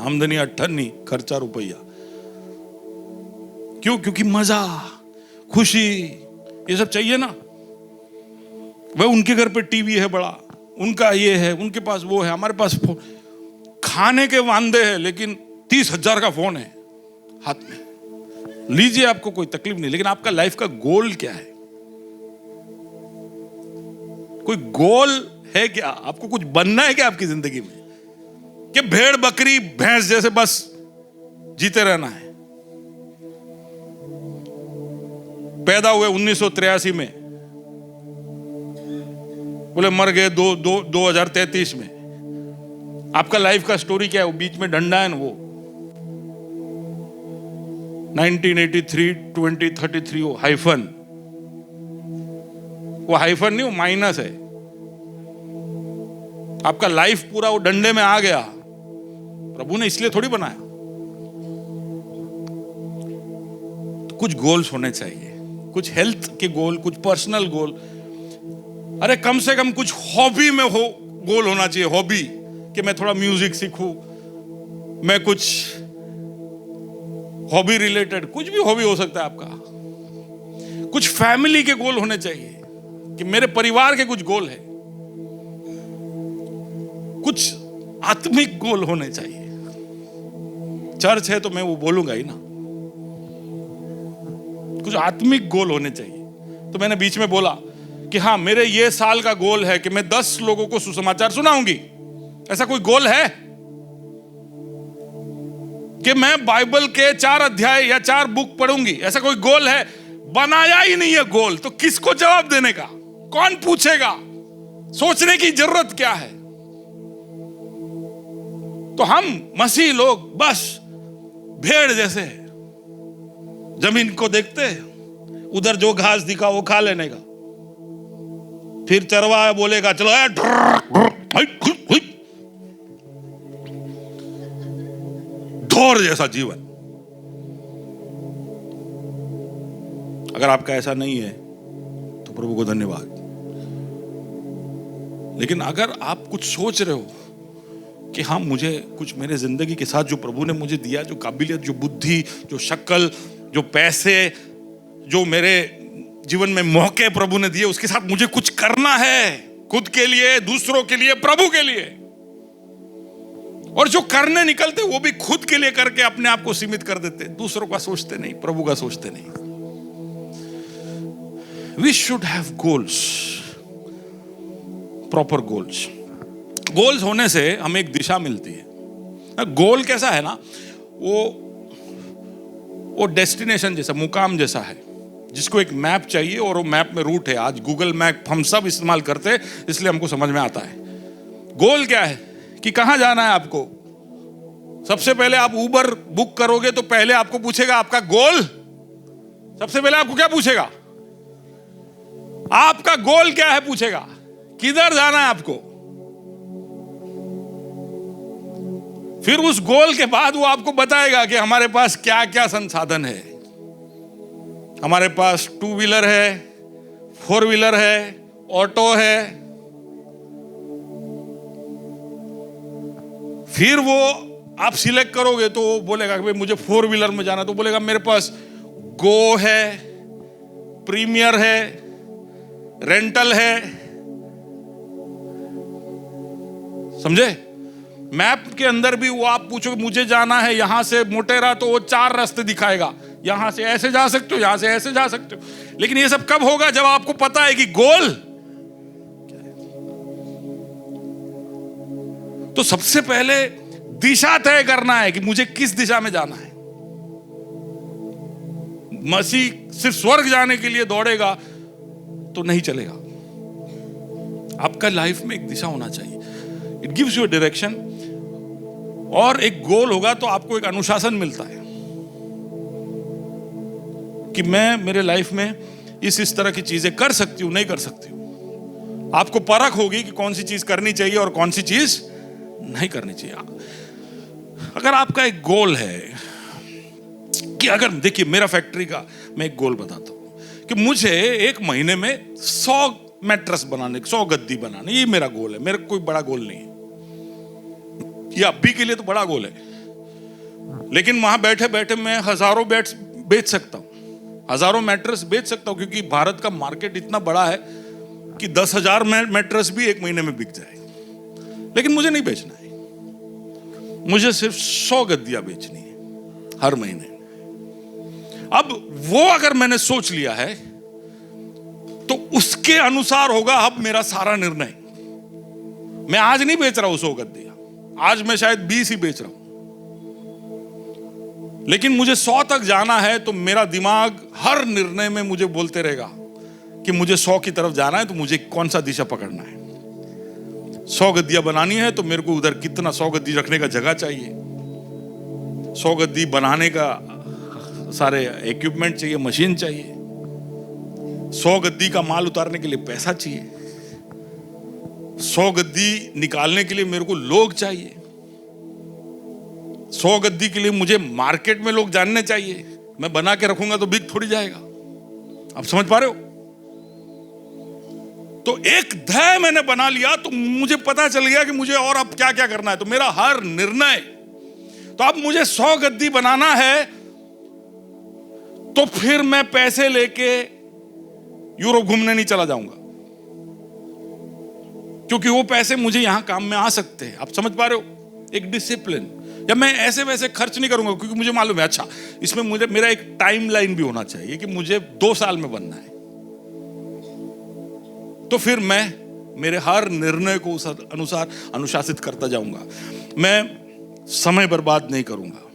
आमदनी अट्ठन्नी, खर्चा रुपया। क्यों? क्योंकि मजा, खुशी, ये सब चाहिए ना। वह उनके घर पे टीवी है बड़ा, उनका ये है, उनके पास वो है, हमारे पास खाने के वांदे हैं लेकिन 30,000 का फोन है हाथ में। लीजिए, आपको कोई तकलीफ नहीं, लेकिन आपका लाइफ का गोल क्या है? कोई गोल है क्या? आपको कुछ बनना है क्या आपकी जिंदगी में? कि भेड़ बकरी भैंस जैसे बस जीते रहना है? पैदा हुए 1983 में, बोले मर गए 2033 में। आपका लाइफ का स्टोरी क्या है? वो बीच में डंडा है ना, वो 1983 2033, वो हाइफन, वो हाइफन नहीं, वो माइनस है। आपका लाइफ पूरा वो डंडे में आ गया। प्रभु ने इसलिए थोड़ी बनाया। तो कुछ गोल्स होने चाहिए, कुछ हेल्थ के गोल, कुछ पर्सनल गोल। अरे कम से कम कुछ हॉबी में हो गोल होना चाहिए। हॉबी कि मैं थोड़ा म्यूजिक सीखूं, मैं कुछ हॉबी रिलेटेड, कुछ भी हॉबी हो सकता है आपका। कुछ फैमिली के गोल होने चाहिए कि मेरे परिवार के कुछ गोल है। कुछ आत्मिक गोल होने चाहिए। चर्च है तो मैं वो बोलूंगा ही ना। कुछ आत्मिक गोल होने चाहिए। तो मैंने बीच में बोला कि हाँ, मेरे ये साल का गोल है कि मैं 10 लोगों को सुसमाचार सुनाऊंगी। ऐसा कोई गोल है? कि मैं बाइबल के 4 अध्याय या 4 बुक पढ़ूंगी, ऐसा कोई गोल है? बनाया ही नहीं है गोल, तो किसको जवाब देने का? कौन पूछेगा? सोचने की जरूरत क्या है? तो हम मसीह लोग बस भेड़ जैसे जमीन को देखते, उधर जो घास दिखा वो खा लेने का। फिर चरवाहा बोलेगा चलो ढोर जैसा जीवन। अगर आपका ऐसा नहीं है तो प्रभु को धन्यवाद। लेकिन अगर आप कुछ सोच रहे हो कि हाँ, मुझे कुछ मेरे जिंदगी के साथ जो प्रभु ने मुझे दिया, जो काबिलियत, जो बुद्धि, जो शक्ल, जो पैसे, जो मेरे जीवन में मौके प्रभु ने दिए, उसके साथ मुझे कुछ करना है, खुद के लिए, दूसरों के लिए, प्रभु के लिए। और जो करने निकलते वो भी खुद के लिए करके अपने आप को सीमित कर देते, दूसरों का सोचते नहीं, प्रभु का सोचते नहीं। We should have goals, proper goals. Goals होने से हमें एक दिशा मिलती है। गोल कैसा है ना, वो डेस्टिनेशन जैसा, मुकाम जैसा है, जिसको एक मैप चाहिए और वो मैप में रूट है। आज गूगल मैप हम सब इस्तेमाल करते हैं, इसलिए हमको समझ में आता है। गोल क्या है कि कहां जाना है आपको। सबसे पहले आप उबर बुक करोगे तो पहले आपको पूछेगा आपका गोल। सबसे पहले आपको क्या पूछेगा? आपका गोल क्या है पूछेगा। किधर जाना है आपको। फिर उस गोल के बाद वो आपको बताएगा कि हमारे पास क्या क्या संसाधन है। हमारे पास 2 व्हीलर है, 4 व्हीलर है, ऑटो है। फिर वो आप सिलेक्ट करोगे तो वो बोलेगा कि भाई मुझे 4 व्हीलर में जाना, तो बोलेगा मेरे पास गो है, प्रीमियर है, रेंटल है। समझे? मैप के अंदर भी वो आप पूछो मुझे जाना है यहां से मोटेरा, तो वो 4 रास्ते दिखाएगा। यहां से ऐसे जा सकते हो, यहां से ऐसे जा सकते हो। लेकिन ये सब कब होगा? जब आपको पता है कि गोल। तो सबसे पहले दिशा तय करना है कि मुझे किस दिशा में जाना है। मसीह सिर्फ स्वर्ग जाने के लिए दौड़ेगा तो नहीं चलेगा। आपका लाइफ में एक दिशा होना चाहिए। It gives you a direction. और एक गोल होगा तो आपको एक अनुशासन मिलता है कि मैं मेरे लाइफ में इस तरह की चीजें कर सकती हूं, नहीं कर सकती हूं। आपको परख होगी कि कौन सी चीज करनी चाहिए और कौन सी चीज नहीं करनी चाहिए। अगर आपका एक गोल है कि अगर देखिए मेरा फैक्ट्री का मैं एक गोल बताता हूं कि मुझे एक महीने में 100 मैट्रेस बनाने, 100 गद्दी बनाने, ये मेरा गोल है। मेरा कोई बड़ा गोल नहीं है, ये अभी के लिए तो बड़ा गोल है, लेकिन वहां बैठे बैठे मैं हजारों बेड्स बेच सकता हूं, हजारों मैट्रेस बेच सकता हूं, क्योंकि भारत का मार्केट इतना बड़ा है कि 10,000 मैट्रेस भी एक महीने में बिक जाए। लेकिन मुझे नहीं बेचना है, मुझे सिर्फ 100 गद्दियां बेचनी है हर महीने। अब वो अगर मैंने सोच लिया है तो उसके अनुसार होगा अब मेरा सारा निर्णय। मैं आज नहीं बेच रहा हूं 100 गद्दियां, आज मैं शायद 20 ही बेच रहा हूं, लेकिन मुझे 100 तक जाना है तो मेरा दिमाग हर निर्णय में मुझे बोलते रहेगा कि मुझे 100 की तरफ जाना है, तो मुझे कौन सा दिशा पकड़ना है। 100 गद्दियां बनानी है तो मेरे को उधर कितना 100 गद्दी रखने का जगह चाहिए, 100 गद्दी बनाने का सारे इक्विपमेंट चाहिए, मशीन चाहिए, 100 गद्दी का माल उतारने के लिए पैसा चाहिए, 100 गद्दी निकालने के लिए मेरे को लोग चाहिए, 100 गद्दी के लिए मुझे मार्केट में लोग जानने चाहिए। मैं बना के रखूंगा तो बिक थोड़ी जाएगा। आप समझ पा रहे हो? तो एक ध्येय मैंने बना लिया तो मुझे पता चल गया कि मुझे और अब क्या क्या करना है। तो मेरा हर निर्णय, तो अब मुझे 100 गद्दी बनाना है तो फिर मैं पैसे लेके यूरोप घूमने नहीं चला जाऊंगा, क्योंकि वो पैसे मुझे यहां काम में आ सकते हैं। आप समझ पा रहे हो? एक डिसिप्लिन। या मैं ऐसे वैसे खर्च नहीं करूंगा, क्योंकि मुझे मालूम है अच्छा इसमें मुझे मेरा एक टाइम लाइन भी होना चाहिए कि मुझे 2 साल में बनना है। तो फिर मैं मेरे हर निर्णय को उस अनुसार अनुशासित करता जाऊंगा। मैं समय बर्बाद नहीं करूंगा।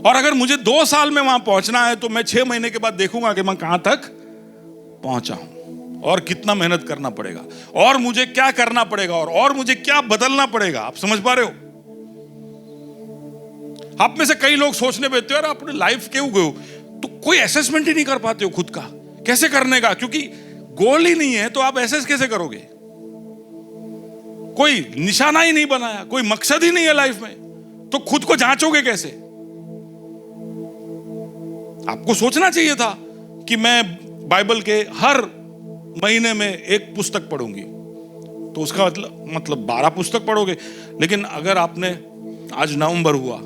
और अगर मुझे 2 साल में वहां पहुंचना है तो मैं 6 महीने के बाद देखूंगा कि मैं कहां तक पहुंचा हूं और कितना मेहनत करना पड़ेगा और मुझे क्या करना पड़ेगा और मुझे क्या बदलना पड़ेगा। आप समझ पा रहे हो? आप में से कई लोग सोचने बैठते हो यार अपने लाइफ क्यों गए हो, तो कोई असेसमेंट ही नहीं कर पाते हो खुद का कैसे करने का, क्योंकि गोल ही नहीं है तो आप एसेस कैसे करोगे? कोई निशाना ही नहीं बनाया, कोई मकसद ही नहीं है लाइफ में, तो खुद को जांचोगे कैसे? आपको सोचना चाहिए था कि मैं बाइबल के हर महीने में एक पुस्तक पढ़ूंगी, तो उसका मतलब 12 पुस्तक पढ़ोगे। लेकिन अगर आपने आज नवंबर हुआ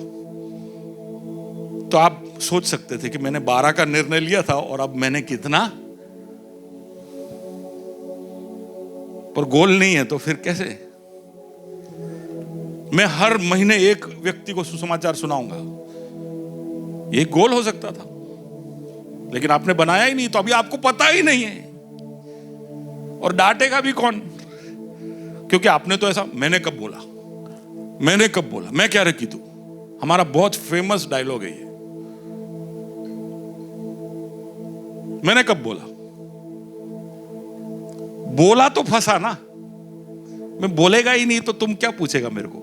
तो आप सोच सकते थे कि मैंने 12 का निर्णय लिया था और अब मैंने कितना, पर गोल नहीं है तो फिर कैसे? मैं हर महीने एक व्यक्ति को सुसमाचार सुनाऊंगा, ये गोल हो सकता था, लेकिन आपने बनाया ही नहीं, तो अभी आपको पता ही नहीं है और डांटेगा भी कौन? क्योंकि आपने तो ऐसा, मैंने कब बोला, मैंने कब बोला, मैं क्या रखी तू। हमारा बहुत फेमस डायलॉग है ये, मैंने कब बोला। बोला तो फंसा ना, मैं बोलेगा ही नहीं तो तुम क्या पूछेगा मेरे को।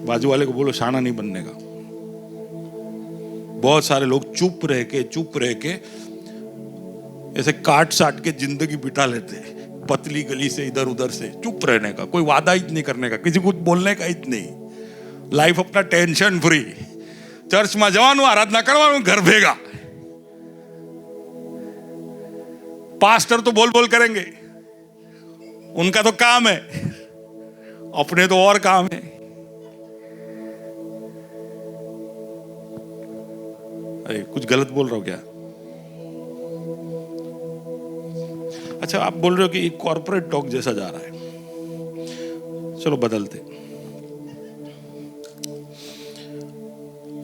बाजू वाले को बोलो शाना नहीं बनने का। बहुत सारे लोग चुप रह के ऐसे काट साट के जिंदगी बिता लेते हैं, पतली गली से इधर उधर से, चुप रहने का, कोई वादा ही नहीं करने का, किसी को बोलने का ही नहीं, लाइफ अपना टेंशन फ्री, चर्च में जवानू आराधना करवानू, घर भेगा। पास्टर तो बोल बोल करेंगे, उनका तो काम है, अपने तो और काम है। अरे कुछ गलत बोल रहा हूं क्या? अच्छा, आप बोल रहे हो कि कॉर्पोरेट टॉक जैसा जा रहा है, चलो बदलते।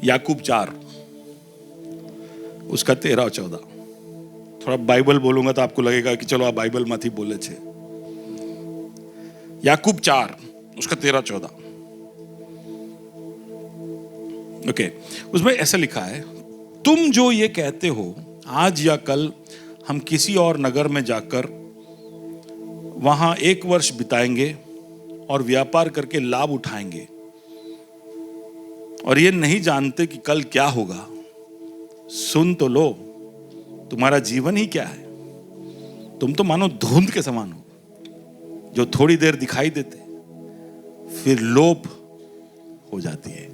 याकूब 4 उसका 13-14, थोड़ा बाइबल बोलूंगा तो आपको लगेगा कि चलो आप बाइबल मत ही बोले छे। याकूब 4 उसका 13-14, ओके, उसमें ऐसा लिखा है, तुम जो ये कहते हो आज या कल हम किसी और नगर में जाकर वहां 1 वर्ष बिताएंगे और व्यापार करके लाभ उठाएंगे और ये नहीं जानते कि कल क्या होगा, सुन तो लो, तुम्हारा जीवन ही क्या है, तुम तो मानो धुंध के समान हो। जो थोड़ी देर दिखाई देते फिर लोप हो जाती है।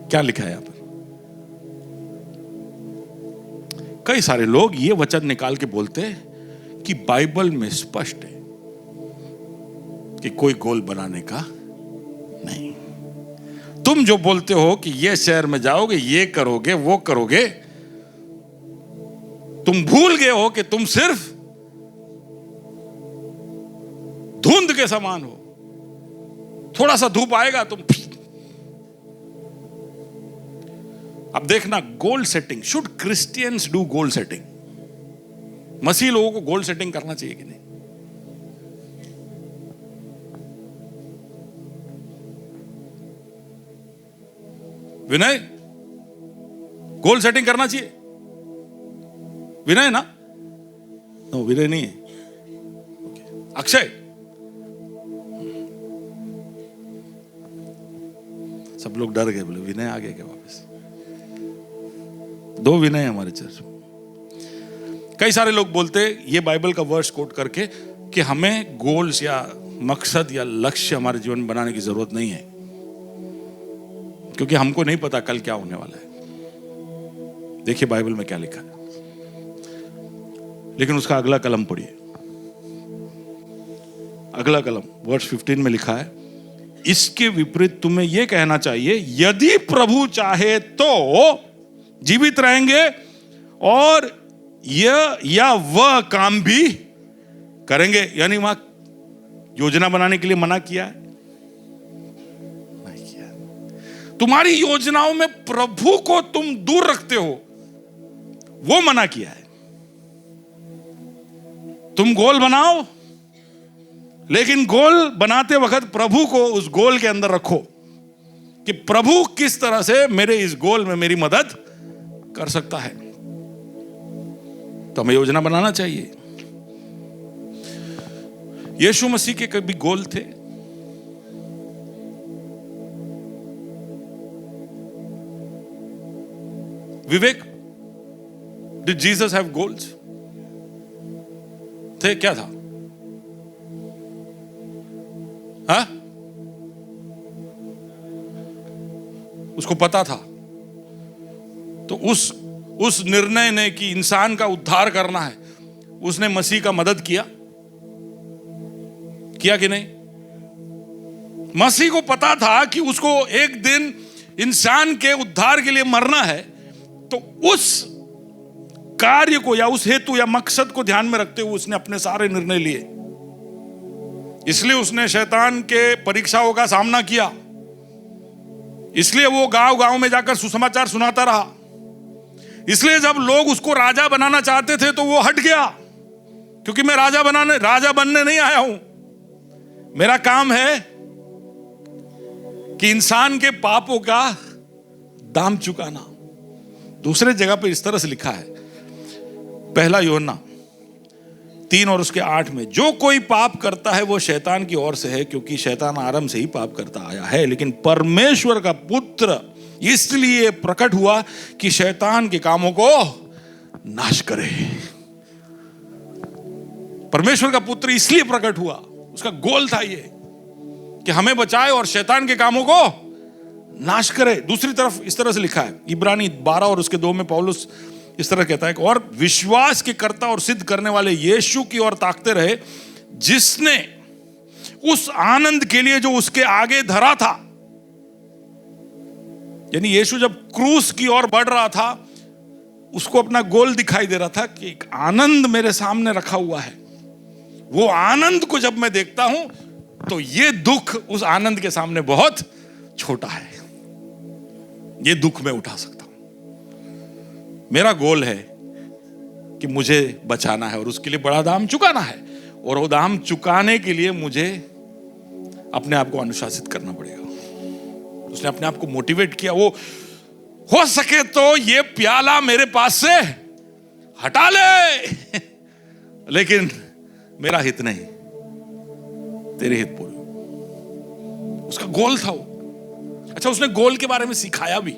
क्या लिखा है यहां पर? कई सारे लोग ये वचन निकाल के बोलते हैं कि बाइबल में स्पष्ट है कि कोई गोल बनाने का नहीं। तुम जो बोलते हो कि ये शहर में जाओगे, ये करोगे, वो करोगे, तुम भूल गए हो कि तुम सिर्फ धुंध के समान हो। थोड़ा सा धूप आएगा तुम। अब देखना, goal setting, should Christians do goal setting? मसीह लोगों को गोल सेटिंग करना चाहिए कि नहीं? विनय, गोल सेटिंग करना चाहिए? विनय ना? नो, विनय नहीं है। अक्षय, सब लोग डर गए, बोले विनय आ गया क्या वापस? 2 विनय हमारे चर्च में। कई सारे लोग बोलते ये बाइबल का वर्स कोट करके कि हमें गोल्स या मकसद या लक्ष्य हमारे जीवन में बनाने की जरूरत नहीं है, क्योंकि हमको नहीं पता कल क्या होने वाला है। देखिए बाइबल में क्या लिखा है, लेकिन उसका अगला कलम पढ़िए। अगला कलम वर्स 15 में लिखा है, इसके विपरीत तुम्हें यह कहना चाहिए, यदि प्रभु चाहे तो जीवित रहेंगे और यह या वह काम भी करेंगे। यानी वहां योजना बनाने के लिए मना किया है? नहीं किया। तुम्हारी योजनाओं में प्रभु को तुम दूर रखते हो, वो मना किया है। तुम गोल बनाओ, लेकिन गोल बनाते वक्त प्रभु को उस गोल के अंदर रखो कि प्रभु किस तरह से मेरे इस गोल में मेरी मदद कर सकता है। तो हमें योजना बनाना चाहिए। यीशु मसीह के कभी गोल थे? विवेक, डिड जीसस हैव गोल्स? थे? क्या था? हाँ? उसको पता था, तो उस निर्णय ने कि इंसान का उद्धार करना है, उसने मसीह का मदद किया कि नहीं? मसीह को पता था कि उसको एक दिन इंसान के उद्धार के लिए मरना है, तो उस कार्य को या उस हेतु या मकसद को ध्यान में रखते हुए उसने अपने सारे निर्णय लिए। इसलिए उसने शैतान के परीक्षाओं का सामना किया, इसलिए वो गांव गांव में जाकर सुसमाचार सुनाता रहा, इसलिए जब लोग उसको राजा बनाना चाहते थे तो वो हट गया, क्योंकि मैं राजा बनने नहीं आया हूं। मेरा काम है कि इंसान के पापों का दाम चुकाना। दूसरे जगह पे इस तरह से लिखा है, 1 यूहन्ना 3 और उसके 8 में, जो कोई पाप करता है वो शैतान की ओर से है, क्योंकि शैतान आरंभ से ही पाप करता आया है, लेकिन परमेश्वर का पुत्र इसलिए प्रकट हुआ कि शैतान के कामों को नाश करे। परमेश्वर का पुत्र इसलिए प्रकट हुआ, उसका गोल था ये कि हमें बचाए और शैतान के कामों को नाश करे। दूसरी तरफ इस तरह से लिखा है, इब्रानी 12 और उसके 2 में पौलुस इस तरह कहता है कि और विश्वास के कर्ता और सिद्ध करने वाले यीशु की ओर ताकते रहे, जिसने उस आनंद के लिए जो उसके आगे धरा था। यानी यीशु जब क्रूस की ओर बढ़ रहा था, उसको अपना गोल दिखाई दे रहा था कि एक आनंद मेरे सामने रखा हुआ है। वो आनंद को जब मैं देखता हूं तो ये दुख उस आनंद के सामने बहुत छोटा है। ये दुख मैं उठा सकता हूं। मेरा गोल है कि मुझे बचाना है और उसके लिए बड़ा दाम चुकाना है, और वो दाम चुकाने के लिए मुझे अपने आप को अनुशासित करना पड़ेगा। उसने अपने आप को मोटिवेट किया, वो हो सके तो ये प्याला मेरे पास से हटा ले, लेकिन मेरा हित नहीं, तेरे हित पूरे। उसका गोल था वो। अच्छा, उसने गोल के बारे में सिखाया भी।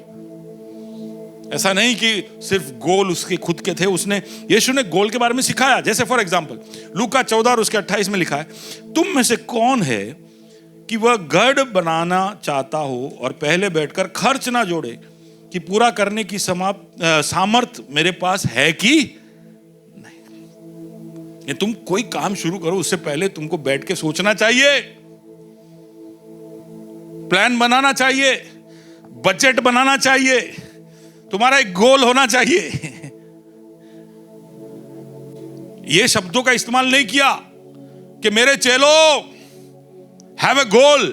ऐसा नहीं कि सिर्फ गोल उसके खुद के थे, उसने यीशु ने गोल के बारे में सिखाया। जैसे फॉर एग्जांपल लूका 14 और उसके 28 में लिखा है, तुम में से कौन है कि वह गढ़ बनाना चाहता हो और पहले बैठकर खर्च ना जोड़े कि पूरा करने की सामर्थ मेरे पास है कि नहीं। ये तुम कोई काम शुरू करो उससे पहले तुमको बैठ के सोचना चाहिए, प्लान बनाना चाहिए, बजट बनाना चाहिए, तुम्हारा एक गोल होना चाहिए। ये शब्दों का इस्तेमाल नहीं किया कि मेरे चेलो हैव ए गोल,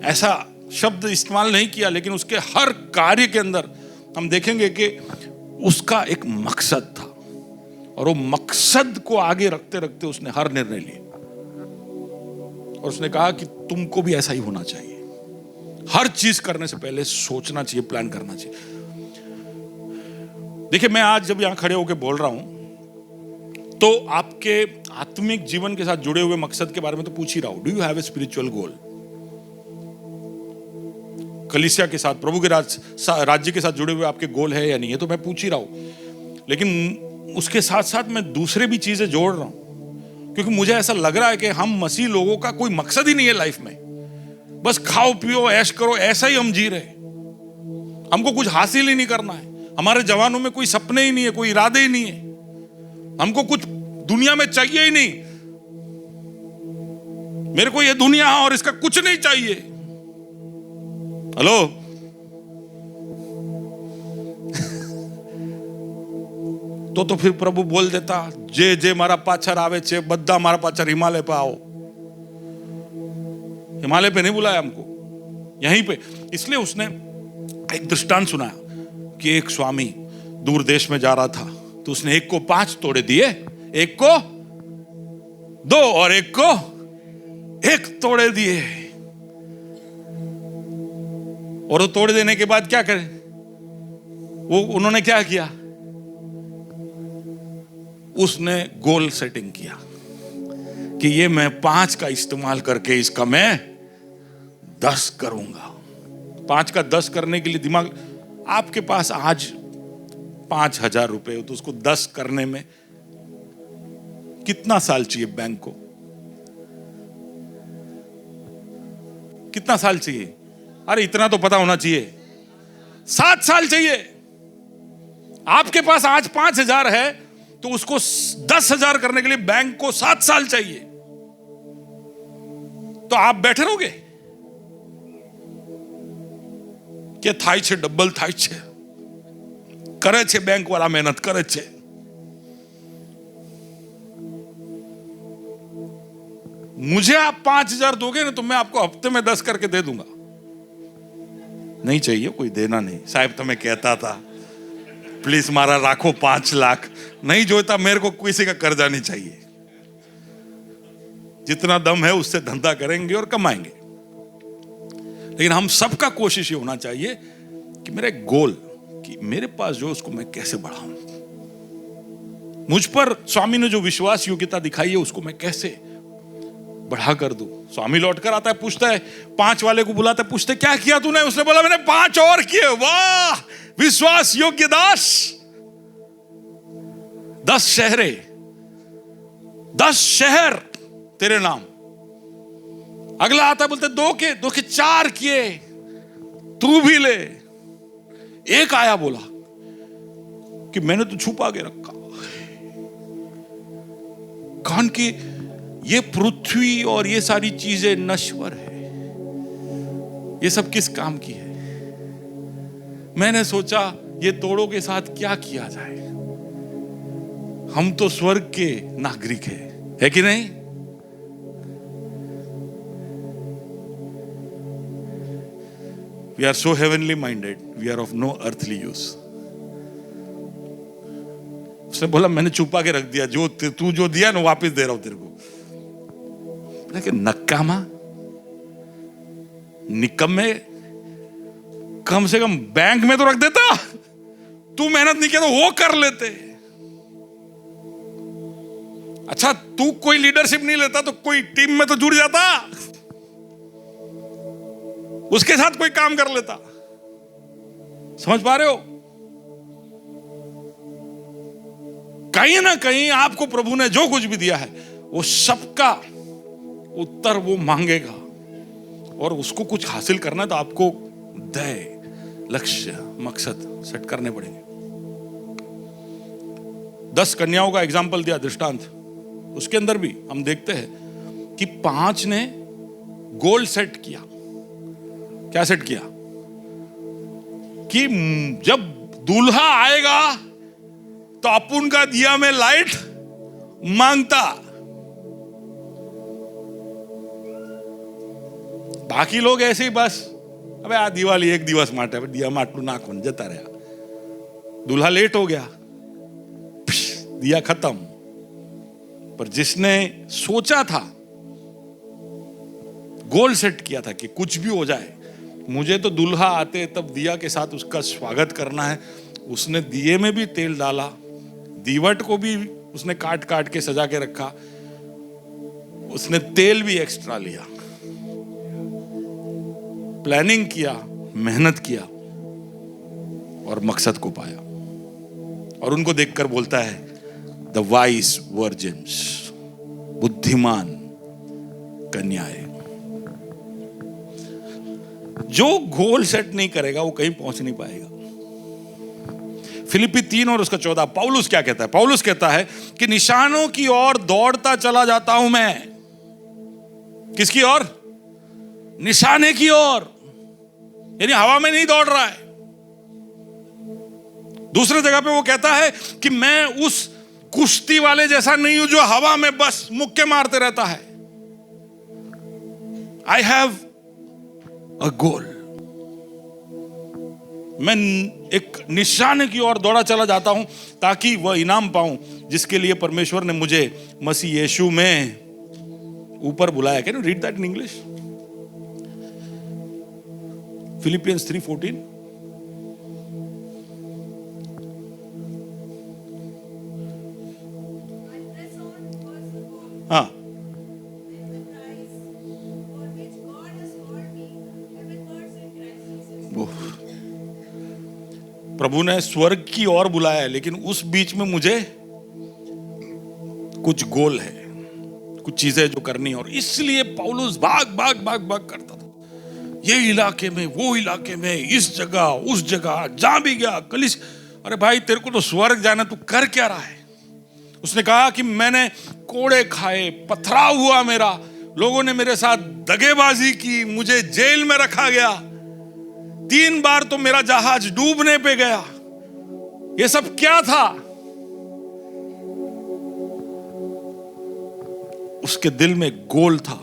ऐसा शब्द इस्तेमाल नहीं किया, लेकिन उसके हर कार्य के अंदर हम देखेंगे कि उसका एक मकसद था और वो मकसद को आगे रखते रखते उसने हर निर्णय लिया और उसने कहा कि तुमको भी ऐसा ही होना चाहिए। हर चीज करने से पहले सोचना चाहिए, प्लान करना चाहिए। देखिए, मैं आज जब यहां खड़े होकर बोल रहा हूं तो आपके आत्मिक जीवन के साथ जुड़े हुए मकसद के बारे में तो पूछ ही रहा हूं। Do you have a spiritual goal? कलीसिया के साथ, प्रभु के राज्य के साथ जुड़े हुए आपके गोल है या नहीं, है तो मैं पूछ ही रहा हूं। लेकिन उसके साथ साथ मैं दूसरे भी चीजें जोड़ रहा हूं, क्योंकि मुझे ऐसा लग रहा है कि हम मसीह लोगों का कोई मकसद ही नहीं है लाइफ में। बस खाओ पियो ऐश करो, ऐसा ही हम जी रहे। हमको कुछ हासिल ही नहीं करना है। हमारे जवानों में कोई सपने ही नहीं है, कोई इरादे ही नहीं है। हमको कुछ दुनिया में चाहिए ही नहीं। मेरे को ये दुनिया है और इसका कुछ नहीं चाहिए। हेलो तो फिर प्रभु बोल देता, जे जे मारा पाछर आवे छे बद्दा मारा पाछर हिमालय पे आओ। हिमालय पे नहीं बुलाया हमको, यहीं पे। इसलिए उसने एक दृष्टांत सुनाया कि एक स्वामी दूर देश में जा रहा था, तो उसने एक को 5 तोड़े दिए, एक को 2 और एक को 1 तोड़े दिए। और वो तोड़ देने के बाद क्या करे, वो उन्होंने क्या किया, उसने गोल सेटिंग किया कि ये मैं 5 का इस्तेमाल करके इसका मैं 10 करूंगा। 5 का 10 करने के लिए दिमाग, आपके पास आज 5,000 रुपए हो तो उसको 10 करने में कितना साल चाहिए बैंक को? कितना साल चाहिए? अरे इतना तो पता होना चाहिए, 7 साल चाहिए। आपके पास आज 5,000 है तो उसको 10,000 करने के लिए बैंक को 7 साल चाहिए। तो आप बैठे रहोगे क्या? थाई छे, डबल थाई छे, करे छे बैंक वाला, मेहनत करे छे। मुझे आप 5,000 दोगे ना तो मैं आपको हफ्ते में 10 करके दे दूंगा। नहीं चाहिए, कोई देना नहीं साहब, तो मैं कहता था प्लीज मारा राखो 5 लाख, नहीं जोता मेरे को किसी का कर्जा नहीं चाहिए। जितना दम है उससे धंधा करेंगे और कमाएंगे। लेकिन हम सबका कोशिश ये होना चाहिए कि मेरा एक गोल, कि मेरे पास जो उसको मैं कैसे बढ़ाऊं। मुझ पर स्वामी ने जो विश्वास योग्यता दिखाई है उसको मैं कैसे बढ़ा कर दूं। स्वामी लौट कर आता है, पूछता है, 5 वाले को बुलाता है, पूछते क्या किया तूने? उसने बोला मैंने 5 और किए। वाह, विश्वास योग्य दास। 10 शहरे, 10 शहर तेरे नाम। अगला आता है, बोलते 2 के 4 किए, तू भी ले। एक आया, बोला कि मैंने तो छुपा के रखा। कौन की ये पृथ्वी और ये सारी चीजें नश्वर है, ये सब किस काम की है? मैंने सोचा ये तोड़ों के साथ क्या किया जाए। हम तो स्वर्ग के नागरिक है कि नहीं? We are so heavenly minded, we are of no earthly use. उसने बोला मैंने छुपा के रख दिया, जो तू जो दिया ना वापस दे रहा हूं तेरे को। लेकिन नक्कामा, निकम्मे, कम से कम बैंक में तो रख देता। तू मेहनत नहीं किया तो वो कर लेते। अच्छा, तू कोई लीडरशिप नहीं लेता तो कोई टीम में तो जुड़ जाता, उसके साथ कोई काम कर लेता। समझ पा रहे हो? कहीं ना कहीं आपको प्रभु ने जो कुछ भी दिया है वो सबका उत्तर वो मांगेगा, और उसको कुछ हासिल करना है तो आपको दय, लक्ष्य, मकसद सेट करने पड़ेंगे। 10 कन्याओं का एग्जाम्पल दिया, दृष्टांत, उसके अंदर भी हम देखते हैं कि 5 ने गोल सेट किया। क्या सेट किया? कि जब दूल्हा आएगा तो अपुन का दिया में लाइट मांगता। बाकी लोग ऐसे ही बस, अबे आ दिवाली एक दिवस माटे दिया माटलू नाखून जता रहा, दूल्हा लेट हो गया, दिया खत्म। पर जिसने सोचा था, गोल सेट किया था कि कुछ भी हो जाए, मुझे तो दूल्हा आते तब दिया के साथ उसका स्वागत करना है, उसने दिए में भी तेल डाला, दीवट को भी उसने काट काट के सजा के रखा, उसने तेल भी एक्स्ट्रा लिया, प्लानिंग किया, मेहनत किया और मकसद को पाया। और उनको देखकर बोलता है द वाइज वर्जिन्स, बुद्धिमान कन्याएं। जो गोल सेट नहीं करेगा वो कहीं पहुंच नहीं पाएगा। फिलिप्पी 3 और उसका 14, पौलुस क्या कहता है? पौलुस कहता है कि निशानों की ओर दौड़ता चला जाता हूं मैं। किसकी ओर? निशाने की ओर, यानी हवा में नहीं दौड़ रहा है। दूसरी जगह पे वो कहता है कि मैं उस कुश्ती वाले जैसा नहीं हूं जो हवा में बस मुक्के मारते रहता है। आई हैव अ गोल, मैं एक निशाने की ओर दौड़ा चला जाता हूं ताकि वह इनाम पाऊं जिसके लिए परमेश्वर ने मुझे मसीह यीशु में ऊपर बुलाया। Can you read that in English? Philippians 3:14। हाँ, प्रभु ने स्वर्ग की ओर बुलाया है, लेकिन उस बीच में मुझे कुछ गोल है, कुछ चीजें जो करनी है, और इसलिए पौलुस भाग भाग भाग भाग करता था, ये इलाके में, वो इलाके में, इस जगह, उस जगह, जहां भी गया कलिस। अरे भाई, तेरे को तो स्वर्ग जाना, तू कर क्या रहा है? उसने कहा कि मैंने कोड़े खाए, पथराव हुआ मेरा, लोगों ने मेरे साथ दगेबाजी की, मुझे जेल में रखा गया, 3 बार तो मेरा जहाज डूबने पे गया। ये सब क्या था? उसके दिल में गोल था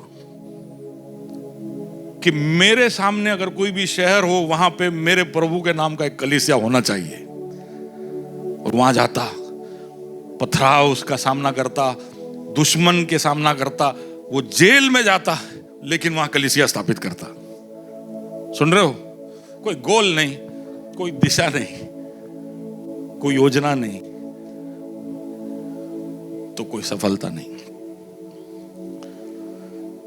कि मेरे सामने अगर कोई भी शहर हो, वहां पे मेरे प्रभु के नाम का एक कलीसिया होना चाहिए। और वहां जाता, पथराव उसका सामना करता, दुश्मन के सामना करता, वो जेल में जाता, लेकिन वहां कलीसिया स्थापित करता। सुन रहे हो? कोई गोल नहीं, कोई दिशा नहीं, कोई योजना नहीं, तो कोई सफलता नहीं।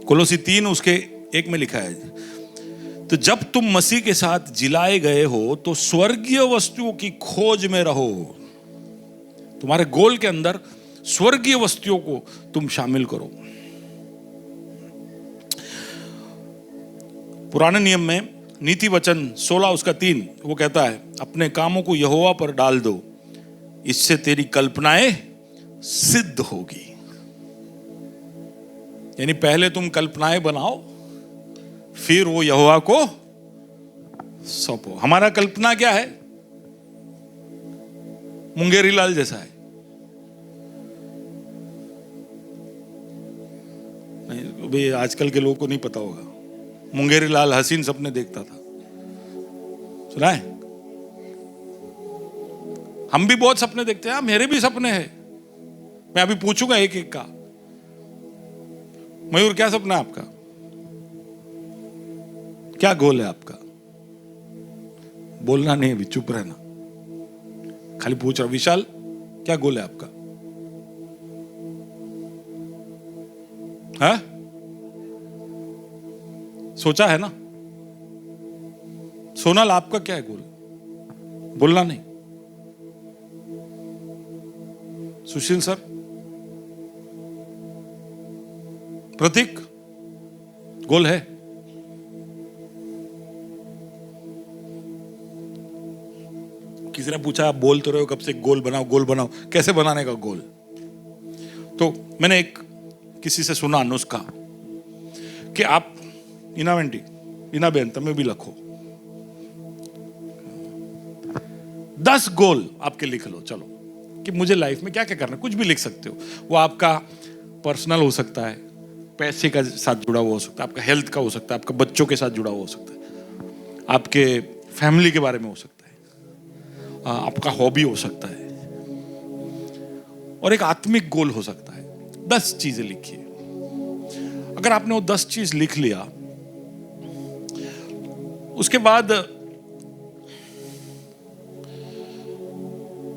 कोलोसी 3 उसके 1 में लिखा है, तो जब तुम मसीह के साथ जिलाए गए हो तो स्वर्गीय वस्तुओं की खोज में रहो। तुम्हारे गोल के अंदर स्वर्गीय वस्तुओं को तुम शामिल करो। पुराने नियम में नीति वचन 16 उसका 3 वो कहता है, अपने कामों को यहोवा पर डाल दो, इससे तेरी कल्पनाएं सिद्ध होगी। यानी पहले तुम कल्पनाएं बनाओ, फिर वो यहोवा को सौंपो। हमारा कल्पना क्या है? मुंगेरी लाल जैसा है। नहीं भाई, आजकल के लोगों को नहीं पता होगा, मुंगेरी लाल हसीन सपने देखता था, सुना है? हम भी बहुत सपने देखते हैं, मेरे भी सपने हैं। मैं अभी पूछूंगा एक एक का। मयूर, क्या सपना है आपका? क्या गोल है आपका? बोलना नहीं, अभी चुप रहना, खाली पूछ रहा। विशाल, क्या गोल है आपका? है? सोचा है ना? सोनल, आपका क्या है गोल? बोलना नहीं। सुशील सर, प्रतीक, गोल है? किसी ने पूछा आप बोल तो रहे हो कब से, गोल बनाओ गोल बनाओ, कैसे बनाने का गोल? तो मैंने एक किसी से सुना नुस्खा कि आप इना वेंटी इना बेन तमें भी लिखो 10 गोल आपके लिख लो, चलो कि मुझे लाइफ में क्या क्या करना है, कुछ भी लिख सकते हो। वो आपका पर्सनल हो सकता है, पैसे का साथ जुड़ा हुआ हो सकता है, आपका हेल्थ का हो सकता है, आपका बच्चों के साथ जुड़ा हुआ हो सकता है, आपके फैमिली के बारे में हो सकता है, आपका हॉबी हो सकता है, और एक आत्मिक गोल हो सकता है। 10 चीजें लिखिए। अगर आपने वो 10 चीज लिख लिया, उसके बाद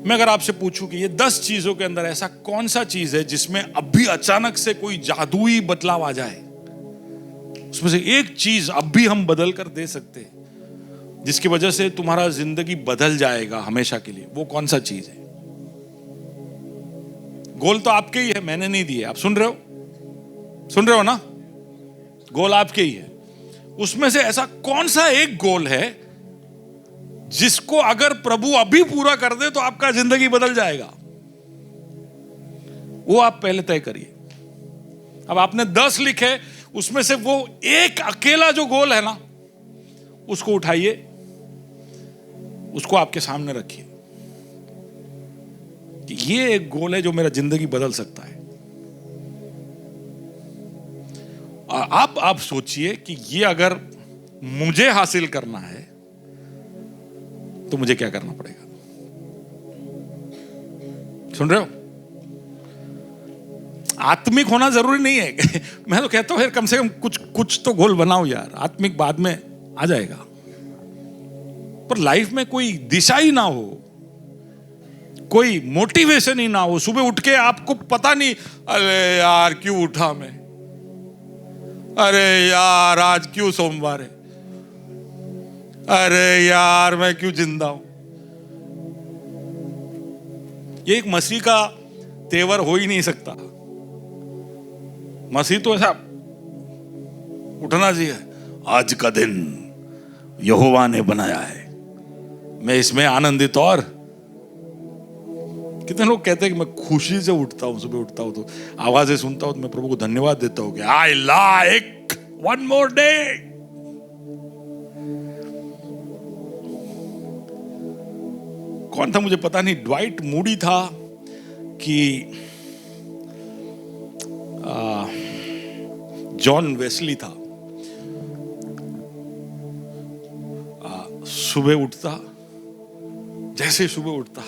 मैं अगर आपसे पूछूं कि ये 10 चीजों के अंदर ऐसा कौन सा चीज है जिसमें अभी अचानक से कोई जादुई बदलाव आ जाए, उसमें से एक चीज अभी हम बदल कर दे सकते हैं जिसकी वजह से तुम्हारा जिंदगी बदल जाएगा हमेशा के लिए, वो कौन सा चीज है? गोल तो आपके ही है, मैंने नहीं दिए। आप सुन रहे हो? सुन रहे हो ना? गोल आपके ही है। उसमें से ऐसा कौन सा एक गोल है जिसको अगर प्रभु अभी पूरा कर दे तो आपका जिंदगी बदल जाएगा? वो आप पहले तय करिए। अब आपने 10 लिखे, उसमें से वो एक अकेला जो गोल है ना, उसको उठाइए, उसको आपके सामने रखिए कि ये एक गोल है जो मेरा जिंदगी बदल सकता है। आप सोचिए कि ये अगर मुझे हासिल करना है तो मुझे क्या करना पड़ेगा? सुन रहे हो? आत्मिक होना जरूरी नहीं है। मैं तो कहता हूं यार कम से कम कुछ तो गोल बनाओ यार, आत्मिक बाद में आ जाएगा। पर लाइफ में कोई दिशा ही ना हो, कोई मोटिवेशन ही ना हो, सुबह उठ के आपको पता नहीं, अरे यार क्यों उठा मैं, अरे यार आज क्यों सोमवार है, अरे यार मैं क्यों जिंदा हूं। ये एक मसीह का तेवर हो ही नहीं सकता। मसीह तो ऐसा उठना चाहिए, आज का दिन यहोवा ने बनाया है, मैं इसमें आनंदित। और कितने लोग कहते हैं कि मैं खुशी से उठता हूं, सुबह उठता हूं तो आवाजें सुनता हूं तो मैं प्रभु को धन्यवाद देता हूं कि I like one more day. कौन था मुझे पता नहीं, ड्वाइट मूडी था कि जॉन वेस्ली था। सुबह उठता, जैसे सुबह उठता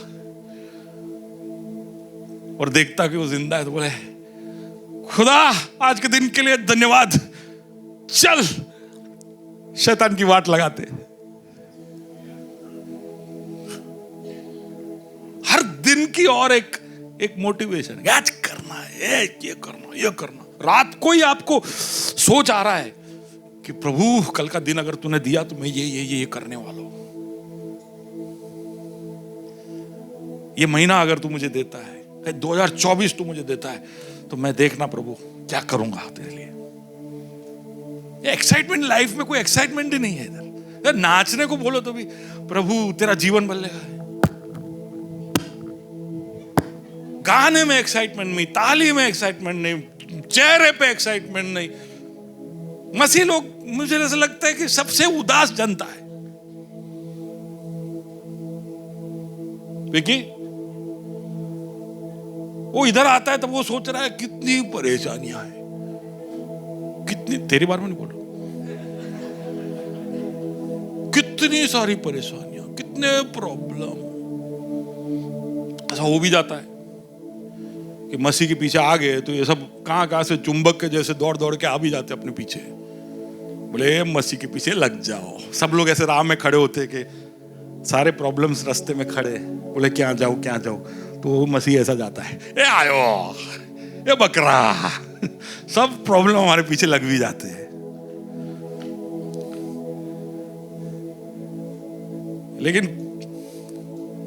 और देखता कि वो जिंदा है तो बोले खुदा आज के दिन के लिए धन्यवाद, चल शैतान की वाट लगाते। हर दिन की और एक मोटिवेशन, आज करना है, ये करना। रात को ही आपको सोच आ रहा है कि प्रभु कल का दिन अगर तूने दिया तो मैं ये करने वाला हूं। ये महीना अगर तू मुझे देता है, 2024 तू मुझे देता है, तो मैं देखना प्रभु क्या करूंगा तेरे लिए। ये एक्साइटमेंट, लाइफ में कोई एक्साइटमेंट ही नहीं है इधर। नाचने को बोलो तो भी प्रभु तेरा जीवन बदलेगा, गाने में एक्साइटमेंट नहीं, ताली में एक्साइटमेंट नहीं, चेहरे पे एक्साइटमेंट नहीं। मसीह लोग मुझे ऐसा लगता है कि सबसे उदास जनता है। विकी वो इधर आता है तब वो सोच रहा है कितनी परेशानियां हैं, कितनी, तेरी बार में नहीं बोल रहा, कितनी सारी परेशानियां, कितने प्रॉब्लम। ऐसा हो भी जाता है कि मसीह के पीछे आ गए तो ये सब कहां से चुंबक के जैसे दौड़ दौड़ के आ भी जाते अपने पीछे। बोले मसीह के पीछे लग जाओ। सब लोग ऐसे राह में खड़े होते कि सारे प्रॉब्लम्स रास्ते में खड़े, बोले क्या जाऊं, तो मसीह ऐसा जाता है, ए आयो, ए बकरा, सब प्रॉब्लम हमारे पीछे लग भी जाते हैं। लेकिन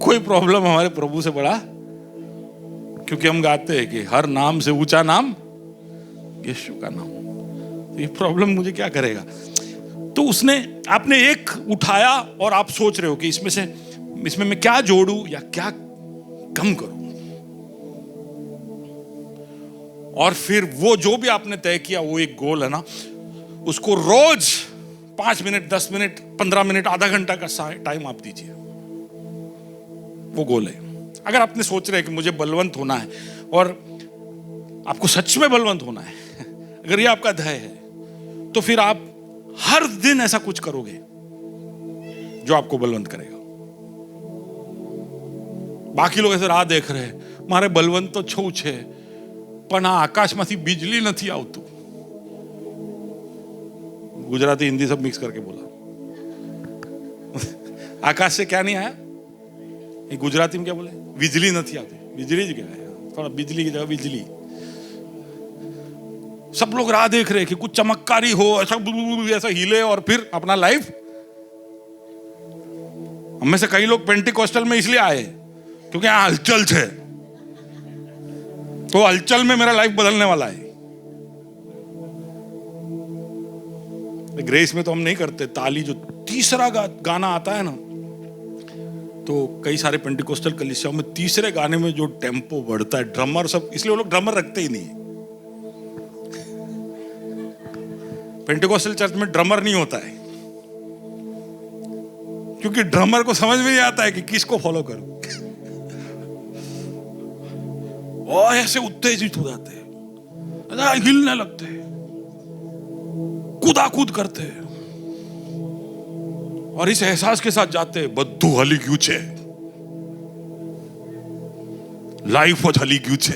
कोई प्रॉब्लम हमारे प्रभु से बड़ा, क्योंकि हम गाते हैं कि हर नाम से ऊंचा नाम यीशु का नाम। तो ये प्रॉब्लम मुझे क्या करेगा? तो आपने एक उठाया और आप सोच रहे हो कि इसमें मैं क्या जोड़ूं या क्या कम करूं, और फिर वो जो भी आपने तय किया वो एक गोल है ना, उसको रोज 5 मिनट, 10 मिनट, 15 मिनट, आधा घंटा का टाइम आप दीजिए। वो गोल है। अगर आपने सोच रहे हैं कि मुझे बलवंत होना है और आपको सच में बलवंत होना है, अगर ये आपका ध्येय है, तो फिर आप हर दिन ऐसा कुछ करोगे जो आपको बलवंत करेगा। बाकी लोग ऐसे राह देख रहे हैं, मारे बलवंत तो छू छे, पण आकाशમાંથી बिजली નથી આવતું। गुजराती हिंदी सब मिक्स करके बोला। आकाश से क्या नहीं आया? ये गुजराती में क्या बोले? बिजली नहीं आती। बिजली जी क्या है? थोड़ा बिजली की जगह बिजली। सब लोग राह देख रहे हैं कि कुछ चमत्कारी हो, ऐसा हिले और फिर अपना लाइफ। हम में से कई लोग पेंटिकोस्टल में इसलिए आए क्योंकि यहां हलचल थे, तो हलचल में मेरा लाइफ बदलने वाला है। ग्रेस में तो हम नहीं करते ताली। जो तीसरा गाना आता है ना, तो कई सारे पेंटिकोस्टल कलीसियाओं में तीसरे गाने में जो टेम्पो बढ़ता है, ड्रमर सब, इसलिए वो लोग ड्रमर रखते ही नहीं। पेंटिकोस्टल चर्च में ड्रमर नहीं होता है, क्योंकि ड्रमर को समझ में नहीं आता है कि किसको फॉलो करूं। और ऐसे उत्तेजित हो जाते हैं, हिलने लगते हैं, कूदाकूद करते हैं, और इस एहसास के साथ जाते हैं, बद्दू हली क्यों छे, लाइफ हली क्यों छे।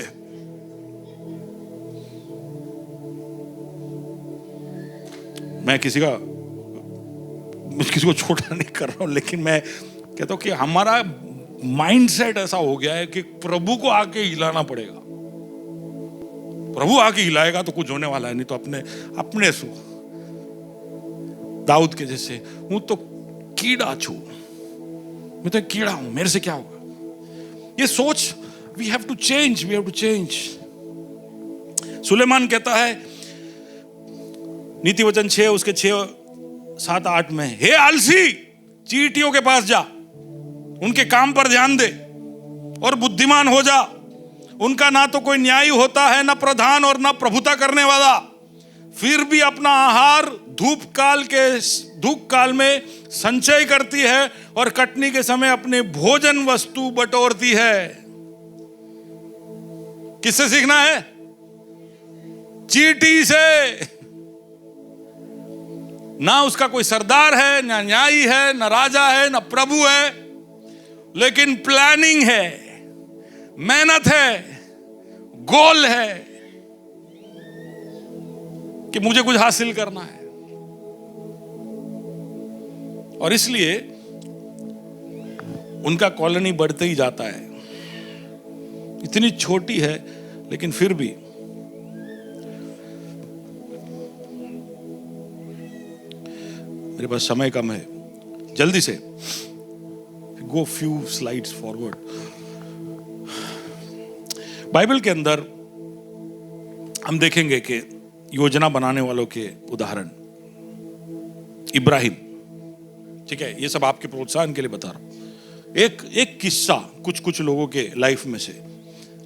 मैं किसी को छोटा नहीं कर रहा हूं, लेकिन मैं कहता हूं कि हमारा माइंडसेट ऐसा हो गया है कि प्रभु को आके हिलाना पड़ेगा। प्रभु आके हिलाएगा तो कुछ होने वाला है, नहीं तो अपने सु दाऊद के जैसे, हूं तो कीड़ा छू, मैं तो कीड़ा हूं, मेरे से क्या होगा। ये सोच we have to change. Suleman कहता है नीति वचन 6 उसके 6, 7, 8 में, हे आलसी, चींटियों के पास जा, उनके काम पर ध्यान दे और बुद्धिमान हो जा। उनका ना तो कोई न्यायी होता है, ना प्रधान और ना प्रभुता करने वाला, फिर भी अपना आहार धूप काल में संचय करती है और कटनी के समय अपने भोजन वस्तु बटोरती है। किससे सीखना है? चींटी से। ना उसका कोई सरदार है, ना न्यायी है, ना राजा है, ना प्रभु है, लेकिन प्लानिंग है, मेहनत है, गोल है कि मुझे कुछ हासिल करना है। और इसलिए उनका कॉलोनी बढ़ते ही जाता है। इतनी छोटी है लेकिन फिर भी मेरे पास समय कम है, जल्दी से गो फ्यू स्लाइड्स फॉरवर्ड। बाइबल के अंदर हम देखेंगे कि योजना बनाने वालों के उदाहरण, इब्राहिम, ठीक है, ये सब आपके प्रोत्साहन के लिए बता रहा हूं। एक किस्सा कुछ लोगों के लाइफ में से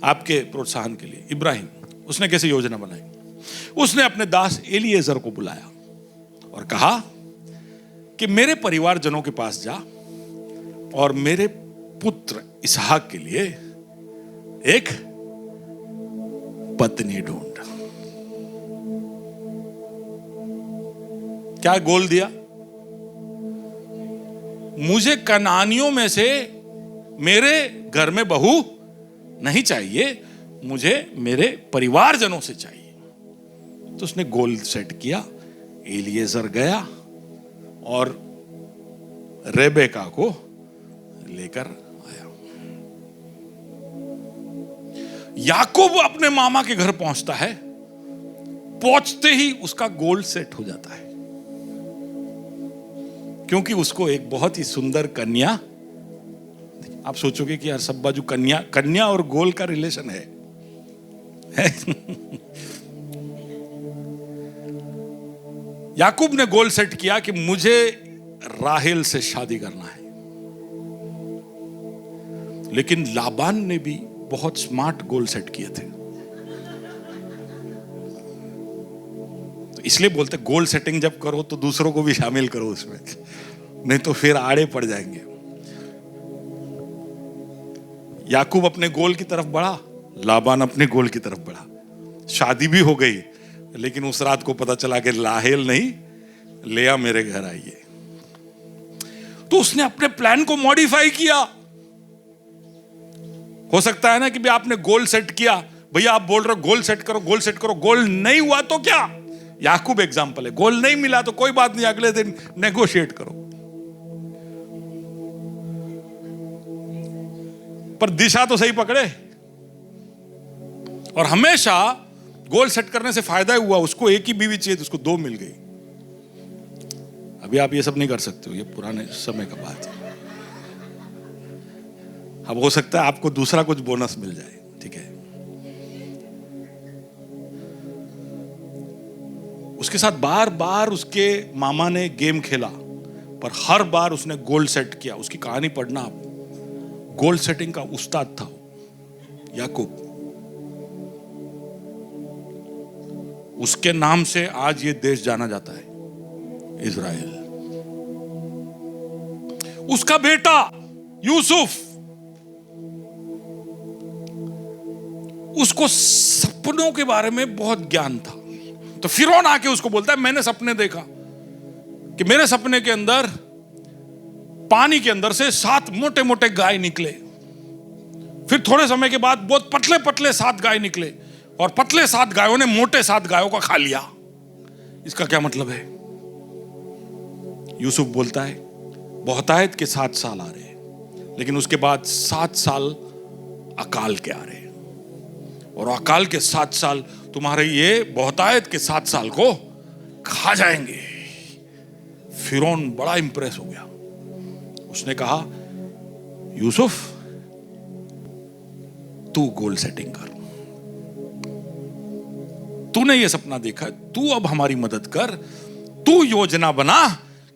आपके प्रोत्साहन के लिए। इब्राहिम, उसने कैसे योजना बनाई? उसने अपने दास एलिएजर को बुलाया और कहा कि मेरे परिवारजनों के पास जा और मेरे पुत्र इसहाक के लिए एक पत्नी ढूंढ। क्या गोल दिया? मुझे कनानियों में से मेरे घर में बहू नहीं चाहिए, मुझे मेरे परिवारजनों से चाहिए। तो उसने गोल सेट किया। एलिएजर गया और रेबेका को लेकर आया। याकूब अपने मामा के घर पहुंचता है। पहुंचते ही उसका गोल सेट हो जाता है, क्योंकि उसको एक बहुत ही सुंदर कन्या। आप सोचोगे कि यार सब बाजू कन्या कन्या और गोल का रिलेशन है। याकूब ने गोल सेट किया कि मुझे राहेल से शादी करना है, लेकिन लाबान ने भी बहुत स्मार्ट गोल सेट किए थे। तो इसलिए बोलते गोल सेटिंग जब करो तो दूसरों को भी शामिल करो उसमें, नहीं तो फिर आड़े पड़ जाएंगे। याकूब अपने गोल की तरफ बढ़ा, लाबान अपने गोल की तरफ बढ़ा। शादी भी हो गई, लेकिन उस रात को पता चला कि राहेल नहीं, लेया मेरे घर आई है। तो उसने अपने प्लान को मॉडिफाई किया। हो सकता है ना कि भी आपने गोल सेट किया, भैया आप बोल रहे हो गोल सेट करो, गोल सेट करो, गोल नहीं हुआ तो क्या? याकूब एग्जांपल है, गोल नहीं मिला तो कोई बात नहीं, अगले दिन नेगोशिएट करो। पर दिशा तो सही पकड़े। और हमेशा गोल सेट करने से फायदा ही हुआ। उसको एक ही बीवी चाहिए थी, उसको 2 मिल गई। अभी आप ये सब नहीं कर सकते हो, ये पुराने समय का बात है। अब हो सकता है आपको दूसरा कुछ बोनस मिल जाए, ठीक है। उसके साथ बार बार उसके मामा ने गेम खेला, पर हर बार उसने गोल सेट किया। उसकी कहानी पढ़ना आप, गोल सेटिंग का उस्ताद था याकूब। उसके नाम से आज ये देश जाना जाता है, इज़राइल। उसका बेटा यूसुफ, उसको सपनों के बारे में बहुत ज्ञान था। तो फिरौन आके उसको बोलता है, मैंने सपने देखा कि मेरे सपने के अंदर पानी के अंदर से 7 मोटे मोटे गाय निकले, फिर थोड़े समय के बाद बहुत पतले पतले 7 गाय निकले, और पतले 7 गायों ने मोटे 7 गायों का खा लिया। इसका क्या मतलब है? यूसुफ बोलता है, बहुतायत के 7 साल आ रहे हैं, लेकिन उसके बाद 7 साल अकाल के आ रहे हैं, और अकाल के 7 साल तुम्हारे ये बहुतायत के 7 साल को खा जाएंगे। फिरौन बड़ा इंप्रेस हो गया। उसने कहा, यूसुफ तू गोल सेटिंग कर, तूने ये सपना देखा, तू अब हमारी मदद कर, तू योजना बना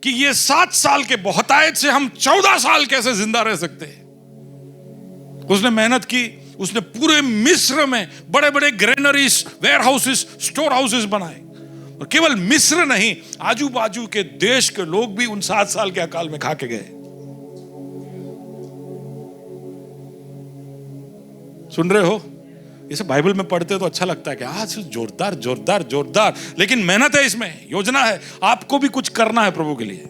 कि ये 7 साल के बहुतायत से हम 14 साल कैसे जिंदा रह सकते हैं। उसने मेहनत की। उसने पूरे मिस्र में बड़े बड़े granaries, warehouses, storehouses बनाए, और केवल मिस्र नहीं, आजू बाजू के देश के लोग भी उन 7 साल के अकाल में खा के गए। सुन रहे हो? ये सब बाइबल में पढ़ते तो अच्छा लगता है कि आज जोरदार जोरदार जोरदार, लेकिन मेहनत है इसमें, योजना है। आपको भी कुछ करना है प्रभु के लिए,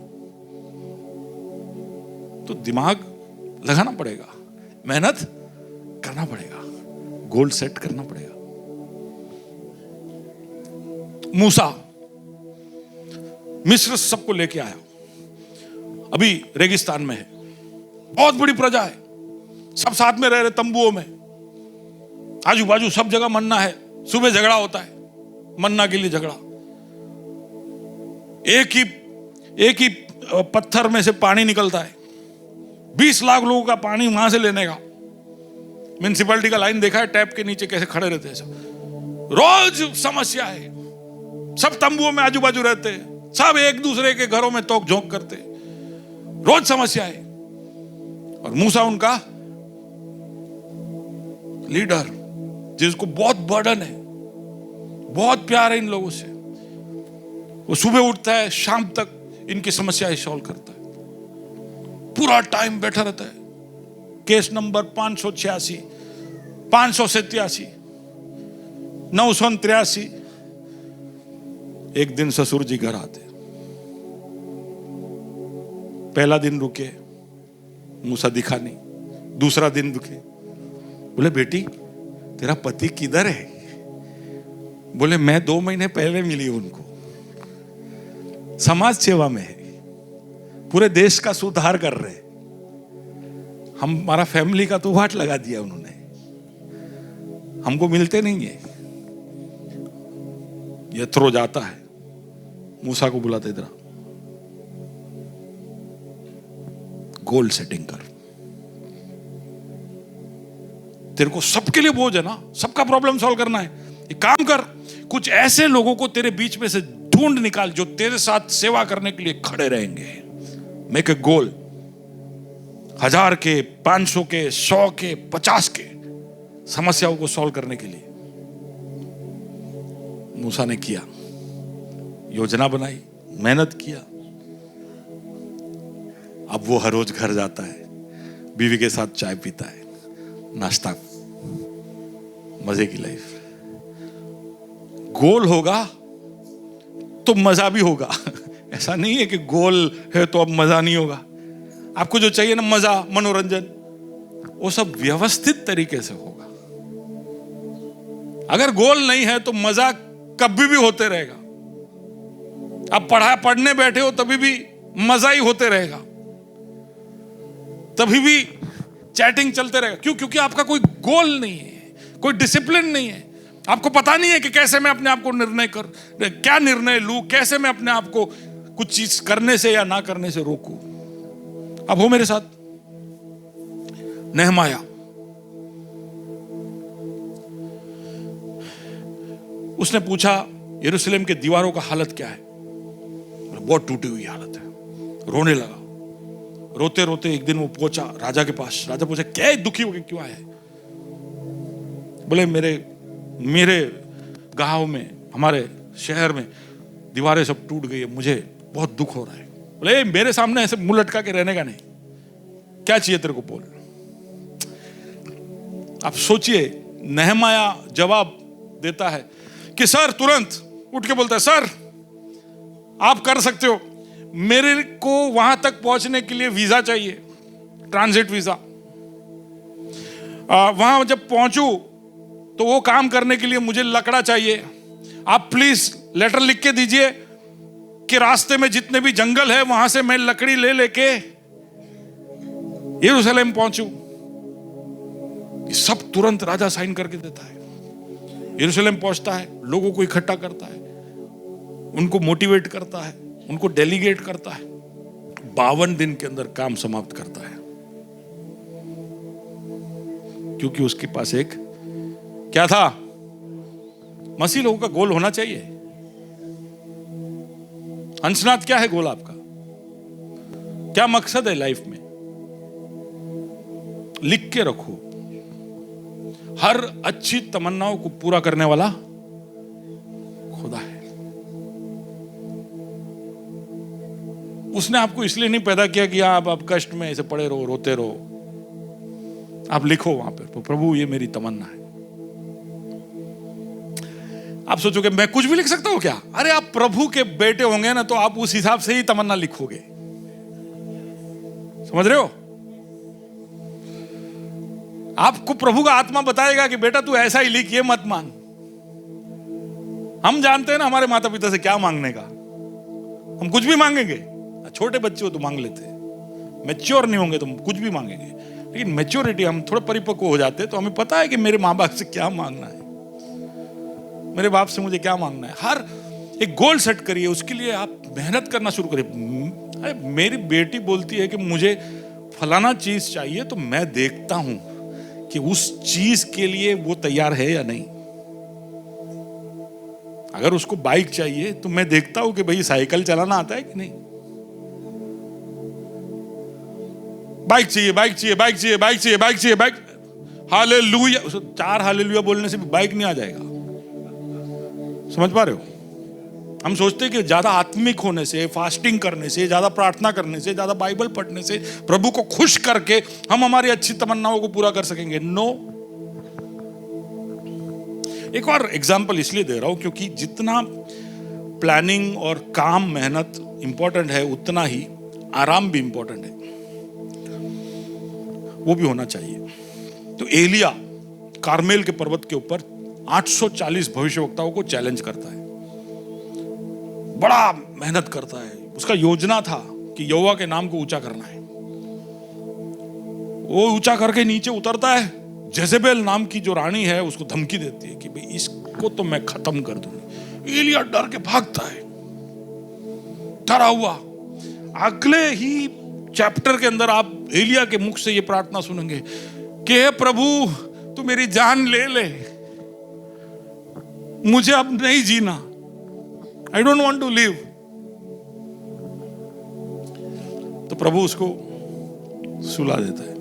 तो दिमाग लगाना पड़ेगा, मेहनत करना पड़ेगा, गोल सेट करना पड़ेगा। मूसा मिस्र सबको लेके आया, अभी रेगिस्तान में है, बहुत बड़ी प्रजा है, सब साथ में रह रहे तंबुओं में, आजू बाजू सब जगह मन्ना है। सुबह झगड़ा होता है, मन्ना के लिए झगड़ा। एक ही पत्थर में से पानी निकलता है, 20 लाख लोगों का पानी वहां से लेने का। म्युनिसिपैलिटी का लाइन देखा है, टैप के नीचे कैसे खड़े रहते हैं सब। रोज समस्या है, सब तंबुओं में आजू बाजू रहते हैं, सब एक दूसरे के घरों में तोक झोंक करते हैं, रोज समस्या है। और मूसा उनका लीडर, जिसको बहुत बर्डन है, बहुत प्यार है इन लोगों से, वो सुबह उठता है, शाम तक इनकी समस्याएं सॉल्व करता है, पूरा टाइम बैठा रहता है। Case number 586, 587, 983। एक दिन ससुर जी घर आते, पहला दिन रुके, मूसा दिखा नहीं। दूसरा दिन रुके, बोले बेटी तेरा पति किधर है? बोले मैं 2 महीने पहले मिली उनको, समाज सेवा में है, पूरे देश का सुधार कर रहे। हमारा फैमिली का तो वाट लगा दिया उन्होंने, हमको मिलते नहीं है। यत्रो जाता है, मूसा को बुलाते, इधर गोल सेटिंग कर, तेरे को सबके लिए बोझ है ना, सबका प्रॉब्लम सॉल्व करना है। एक काम कर, कुछ ऐसे लोगों को तेरे बीच में से ढूंढ निकाल जो तेरे साथ सेवा करने के लिए खड़े रहेंगे। मेक ए गोल, 1000 के, 500 के, 100 के, 50 के समस्याओं को सॉल्व करने के लिए। मूसा ने किया, योजना बनाई, मेहनत किया। अब वो हर रोज घर जाता है, बीवी के साथ चाय पीता है, नाश्ता, मजे की लाइफ। गोल होगा तो मजा भी होगा। ऐसा नहीं है कि गोल है तो अब मजा नहीं होगा। आपको जो चाहिए ना, मजा, मनोरंजन, वो सब व्यवस्थित तरीके से होगा। अगर गोल नहीं है तो मजा कभी भी होते रहेगा। आप पढ़ने बैठे हो तभी भी मजा ही होते रहेगा, तभी भी चैटिंग चलते रहेगा। क्यों? क्योंकि आपका कोई गोल नहीं है, कोई डिसिप्लिन नहीं है। आपको पता नहीं है कि कैसे मैं अपने आप को क्या निर्णय लूं, कैसे मैं अपने आप को कुछ चीज करने से या ना करने से रोकूं। अब हो मेरे साथ नेहमाया, उसने पूछा यरूशलेम के दीवारों का हालत क्या है? बहुत टूटी हुई हालत है। रोने लगा। रोते रोते एक दिन वो पहुंचा राजा के पास। राजा पूछा, क्या दुखी हो गए, क्यों आए? बोले, मेरे गांव में, हमारे शहर में दीवारें सब टूट गई है, मुझे बहुत दुख हो रहा है। बोले, मेरे सामने ऐसे मुंह लटका के रहने का नहीं, क्या चाहिए तेरे को बोल। आप सोचिए, नेहमाया जवाब देता है कि सर, तुरंत उठ के बोलता है, सर आप कर सकते हो, मेरे को वहां तक पहुंचने के लिए वीजा चाहिए, ट्रांजिट वीजा। वहां जब पहुंचू तो वो काम करने के लिए मुझे लकड़ा चाहिए। आप प्लीज लेटर लिख के दीजिए कि रास्ते में जितने भी जंगल है वहां से मैं लकड़ी ले लेके यरूशलेम पहुंचू। ये सब तुरंत राजा साइन करके देता है। यरूशलेम पहुंचता है, लोगों को इकट्ठा करता है, उनको मोटिवेट करता है, उनको डेलीगेट करता है। 52 दिन के अंदर काम समाप्त करता है, क्योंकि उसके पास एक क्या था? मसीह लोगों का गोल होना चाहिए। अंशनाथ, क्या है गोल आपका? क्या मकसद है लाइफ में? लिख के रखो। हर अच्छी तमन्नाओं को पूरा करने वाला खुदा है। उसने आपको इसलिए नहीं पैदा किया कि आप कष्ट में ऐसे पड़े रहो, रोते रहो। आप लिखो वहां पर, प्रभु ये मेरी तमन्ना है। आप सोचोगे मैं कुछ भी लिख सकता हूं क्या? अरे आप प्रभु के बेटे होंगे ना, तो आप उस हिसाब से ही तमन्ना लिखोगे। समझ रहे हो? आपको प्रभु का आत्मा बताएगा कि बेटा तू ऐसा ही लिख, ये मत मांग। हम जानते हैं ना हमारे माता पिता से क्या मांगने का। हम कुछ भी मांगेंगे। छोटे बच्चे हो तो मांग लेते हैं, मैच्योर नहीं होंगे तो कुछ भी मांगेंगे। लेकिन मैच्योरिटी, हम थोड़ा परिपक्व हो जाते हैं तो हमें पता है कि मेरे माँ बाप से क्या मांगना है, मेरे बाप से मुझे क्या मांगना है। हर एक गोल सेट करिए, उसके लिए आप मेहनत करना शुरू करिए। अरे मेरी बेटी बोलती है कि मुझे फलाना चीज चाहिए, तो मैं देखता हूं कि उस चीज के लिए वो तैयार है या नहीं। अगर उसको बाइक चाहिए तो मैं देखता हूं कि भाई साइकिल चलाना आता है कि नहीं। बाइक चाहिए, बाइक चाहिए, बाइक चाहिए, बाइक चाहिए, बाइक चाहिए, बाइक। हालेलुया, 4 हालेलुया बोलने से भी बाइक नहीं आ जाएगा। समझ पा रहे हो? हम सोचते हैं कि ज्यादा आत्मिक होने से, फास्टिंग करने से, ज्यादा प्रार्थना करने से, ज्यादा बाइबल पढ़ने से, प्रभु को खुश करके हम हमारी अच्छी तमन्नाओं को पूरा कर सकेंगे। नो। एक और एग्जांपल इसलिए दे रहा हूं क्योंकि जितना प्लानिंग और काम, मेहनत इंपॉर्टेंट है, उतना ही आराम भी इंपॉर्टेंट है, वो भी होना चाहिए। तो एलिया कारमेल के पर्वत के ऊपर 840 भविष्यवक्ताओं को चैलेंज करता है, बड़ा मेहनत करता है। उसका योजना था कि यहोवा के नाम को ऊंचा करना है। वो ऊंचा करके नीचे उतरता है। जेजेबेल नाम की जो रानी है उसको धमकी देती है कि भाई इसको तो मैं खत्म कर दूंगी। एलिया डर के भागता है, डरा हुआ। अगले ही चैप्टर के अंदर आप एलिया के मुख से ये प्रार्थना सुनेंगे कि हे प्रभु, तू तू मेरी जान ले ले, मुझे अब नहीं जीना, I don't want to live. तो प्रभु उसको सुला देता है,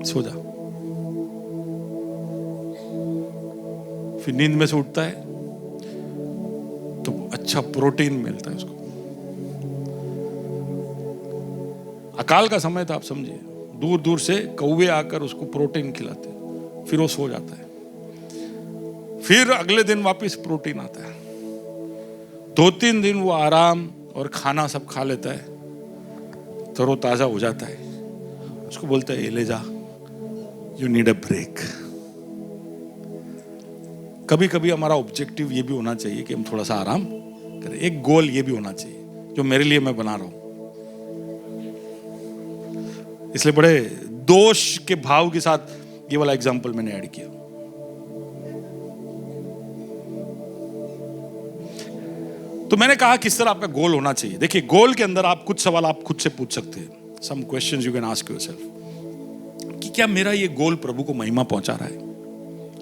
सो जा। फिर नींद में से उठता है तो अच्छा प्रोटीन मिलता है उसको। अकाल का समय था, आप समझिए, दूर दूर से कौवे आकर उसको प्रोटीन खिलाते, फिर वो सो जाता है। फिर अगले दिन वापस प्रोटीन आता है, 2-3 दिन वो आराम और खाना सब खा लेता है, तरोताजा हो जाता है। उसको बोलता है, ले जा, यू नीड अ ब्रेक। कभी कभी हमारा ऑब्जेक्टिव ये भी होना चाहिए कि हम थोड़ा सा आराम करें। एक गोल ये भी होना चाहिए जो मेरे लिए मैं बना रहा हूं। इसलिए बड़े दोष के भाव के साथ ये वाला एग्जाम्पल मैंने ऐड किया। तो मैंने कहा किस तरह आपका गोल होना चाहिए। देखिए, गोल के अंदर आप कुछ सवाल आप खुद से पूछ सकते हैं। Some questions you can ask yourself कि क्या मेरा ये गोल प्रभु को महिमा पहुंचा रहा है।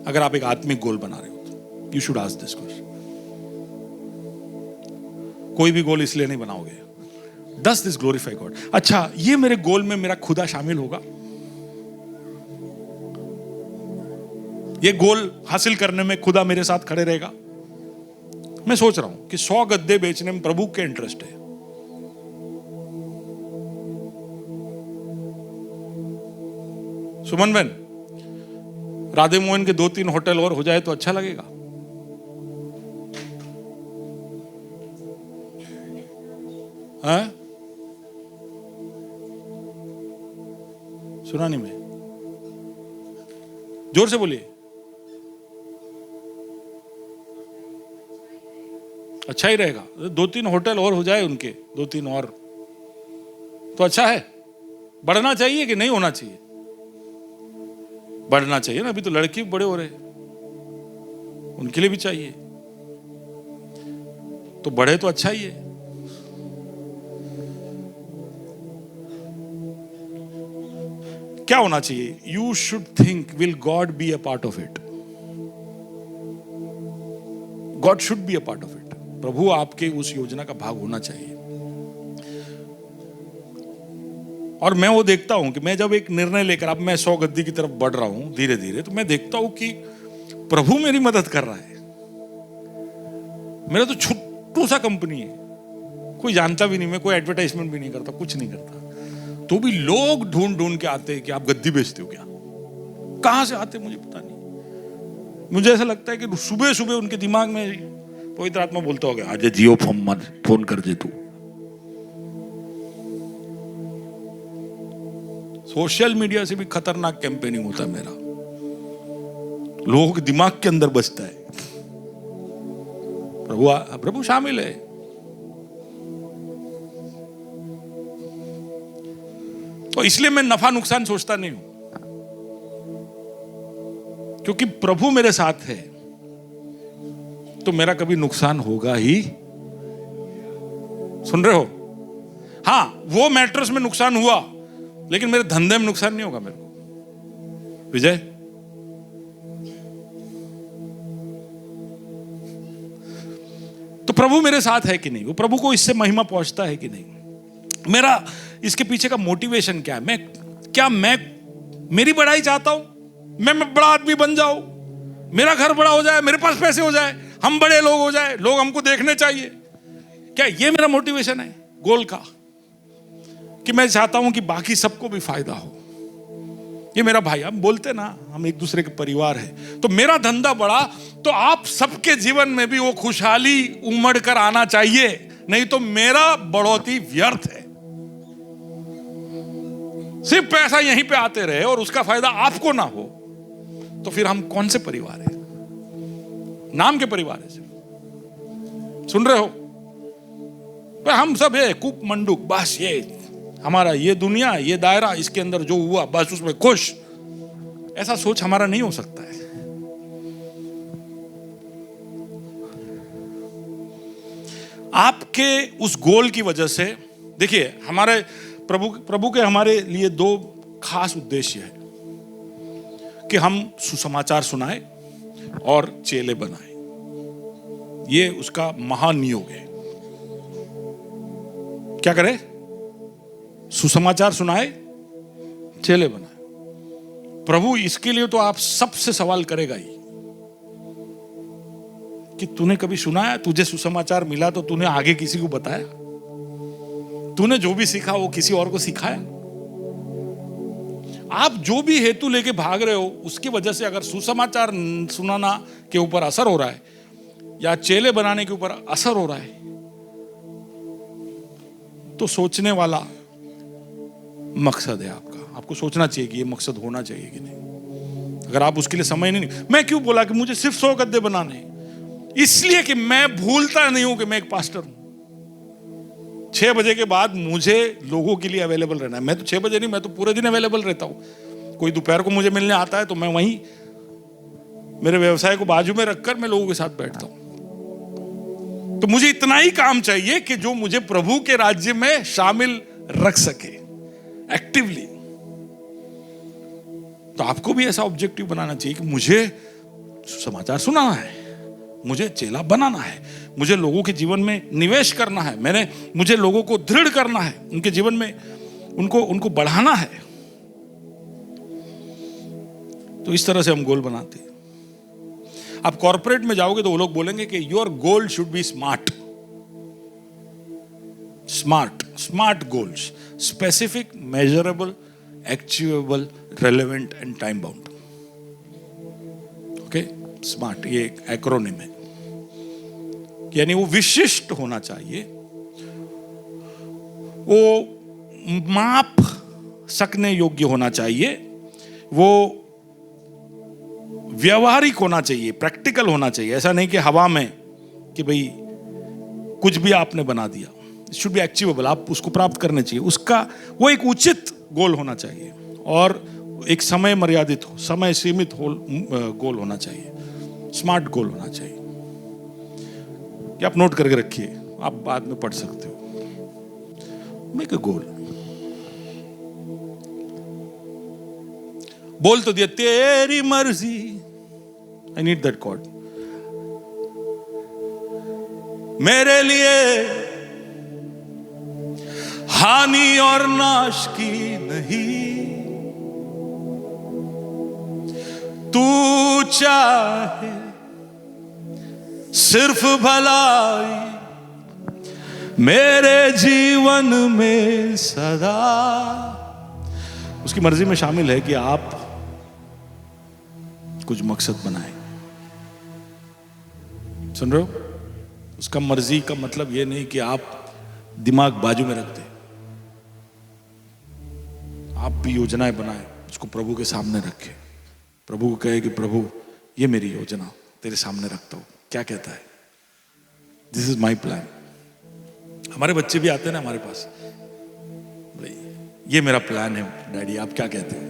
अगर आप एक आत्मिक गोल बना रहे हो तो you should ask this question. कोई भी गोल इसलिए नहीं बनाओगे, डज दिस ग्लोरीफाई गॉड। अच्छा, ये मेरे गोल में मेरा खुदा शामिल होगा, ये गोल हासिल करने में खुदा मेरे साथ खड़े रहेगा। मैं सोच रहा हूं कि 100 गद्दे बेचने में प्रभु के इंटरेस्ट है। सुमन बहन, राधे मोहन के 2-3 होटल और हो जाए तो अच्छा लगेगा। हाँ? सुना नहीं मैं, जोर से बोलिए। अच्छा ही रहेगा, 2-3 होटल और हो जाए उनके, 2-3 और तो अच्छा है। बढ़ना चाहिए कि नहीं होना चाहिए? बढ़ना चाहिए ना, अभी तो लड़के बड़े हो रहे, उनके लिए भी चाहिए, तो बढ़े तो अच्छा ही है। क्या होना चाहिए? You should think, will God be a part of it? God should be a part of it. प्रभु आपके उस योजना का भाग होना चाहिए। और मैं वो देखता हूं कि मैं जब एक निर्णय लेकर, अब मैं 100 गद्दी की तरफ बढ़ रहा हूं धीरे धीरे, तो मैं देखता हूं कि प्रभु मेरी मदद कर रहा है। मेरा तो छोटू सा कंपनी है, कोई जानता भी नहीं, मैं कोई एडवर्टाइजमेंट भी नहीं करता, कुछ नहीं करता, तो भी लोग ढूंढ ढूंढ के आते हैं कि आप गद्दी बेचते हो क्या। कहां से आते मुझे पता नहीं। मुझे ऐसा लगता है कि सुबह सुबह उनके दिमाग में पवित्र आत्मा बोलता होगा, आज जियो फोन कर दे तू। सोशल मीडिया से भी खतरनाक कैंपेनिंग होता है मेरा, लोगों के दिमाग के अंदर बसता है। प्रभु शामिल है। तो इसलिए मैं नफा नुकसान सोचता नहीं हूं, क्योंकि प्रभु मेरे साथ है तो मेरा कभी नुकसान होगा ही। सुन रहे हो? हां, वो मैट्रेस में नुकसान हुआ, लेकिन मेरे धंधे में नुकसान नहीं होगा मेरे को। विजय, तो प्रभु मेरे साथ है कि नहीं? वो प्रभु को इससे महिमा पहुंचता है कि नहीं? मेरा इसके पीछे का मोटिवेशन क्या है? मैं मेरी बड़ाई चाहता हूं, मैं बड़ा आदमी बन जाऊं, मेरा घर बड़ा हो जाए, मेरे पास पैसे हो जाए, हम बड़े लोग हो जाए, लोग हमको देखने चाहिए। क्या ये मेरा मोटिवेशन है गोल का? कि मैं चाहता हूं कि बाकी सबको भी फायदा हो। ये मेरा भाई, हम बोलते ना हम एक दूसरे के परिवार है, तो मेरा धंधा बढ़ा तो आप सबके जीवन में भी वो खुशहाली उमड़ कर आना चाहिए, नहीं तो मेरा बढ़ोतरी व्यर्थ है। सिर्फ पैसा यहीं पे आते रहे और उसका फायदा आपको ना हो, तो फिर हम कौन से परिवार है? नाम के परिवार है सिर्फ। सुन रहे हो? हम सब है कूप मंडूक, बस ये हमारा, ये दुनिया, ये दायरा, इसके अंदर जो हुआ बस उसमें खुश। ऐसा सोच हमारा नहीं हो सकता है। आपके उस गोल की वजह से, देखिए, हमारे प्रभु के हमारे लिए 2 खास उद्देश्य है। कि हम सुसमाचार सुनाए और चेले बनाए। ये उसका महानियोग है। क्या करे? सुसमाचार सुनाए, चेले बनाए। प्रभु इसके लिए तो आप सबसे सवाल करेगा ही कि तूने कभी सुना है? तुझे सुसमाचार मिला तो तूने आगे किसी को बताया? तूने जो भी सीखा वो किसी और को सिखाया? आप जो भी हेतु लेके भाग रहे हो उसकी वजह से अगर सुसमाचार सुनाना के ऊपर असर हो रहा है या चेले बनाने के ऊपर असर हो रहा है तो सोचने वाला मकसद है आपका। आपको सोचना चाहिए कि ये मकसद होना चाहिए कि नहीं। अगर आप उसके लिए समय नहीं, मैं क्यों बोला कि मुझे सिर्फ 100 गद्दे बनाने हैं? इसलिए कि मैं भूलता नहीं हूं कि मैं एक पास्टर हूं। 6 बजे के बाद मुझे लोगों के लिए अवेलेबल रहना है। मैं तो 6 बजे नहीं, मैं तो पूरे दिन अवेलेबल रहता हूं। कोई दोपहर को मुझे मिलने आता है तो मैं वहीं मेरे व्यवसाय को बाजू में रखकर मैं लोगों के साथ बैठता हूं। तो मुझे इतना ही काम चाहिए कि जो मुझे प्रभु के राज्य में शामिल रख सके एक्टिवली। तो आपको भी ऐसा ऑब्जेक्टिव बनाना चाहिए कि मुझे समाचार सुनाना है, मुझे चेला बनाना है, मुझे लोगों के जीवन में निवेश करना है, मुझे लोगों को दृढ़ करना है, उनके जीवन में उनको बढ़ाना है। तो इस तरह से हम गोल बनाते हैं। आप कॉर्पोरेट में जाओगे तो वो लोग बोलेंगे कि your goal should be smart goals, specific, measurable, achievable, relevant and time bound. Okay, smart ये एक एक्रोनिम है, यानी वो विशिष्ट होना चाहिए, वो माप सकने योग्य होना चाहिए, वो व्यवहारिक होना चाहिए, प्रैक्टिकल होना चाहिए। ऐसा नहीं कि हवा में कि भाई कुछ भी आपने बना दिया। इट शुड बी अचीवेबल, आप उसको प्राप्त करने चाहिए। उसका वो एक उचित गोल होना चाहिए और एक समय मर्यादित हो, समय सीमित गोल होना चाहिए, स्मार्ट गोल होना चाहिए। कि आप नोट करके रखिए, आप बाद में पढ़ सकते हो। Make a goal. बोल तो दिया तेरी मर्जी। I need that cord. मेरे लिए हानि और नाश की नहीं, तू चाहे सिर्फ भलाई मेरे जीवन में सदा। उसकी मर्जी में शामिल है कि आप कुछ मकसद बनाए। सुन रहे हो? उसका मर्जी का मतलब यह नहीं कि आप दिमाग बाजू में रख दे। आप भी योजनाएं बनाए, उसको प्रभु के सामने रखे, प्रभु को कहे कि प्रभु ये मेरी योजना तेरे सामने रखता हूं, क्या कहता है? This is my plan. हमारे बच्चे भी आते हैं ना हमारे पास, भाई ये मेरा प्लान है डैडी, आप क्या कहते हैं?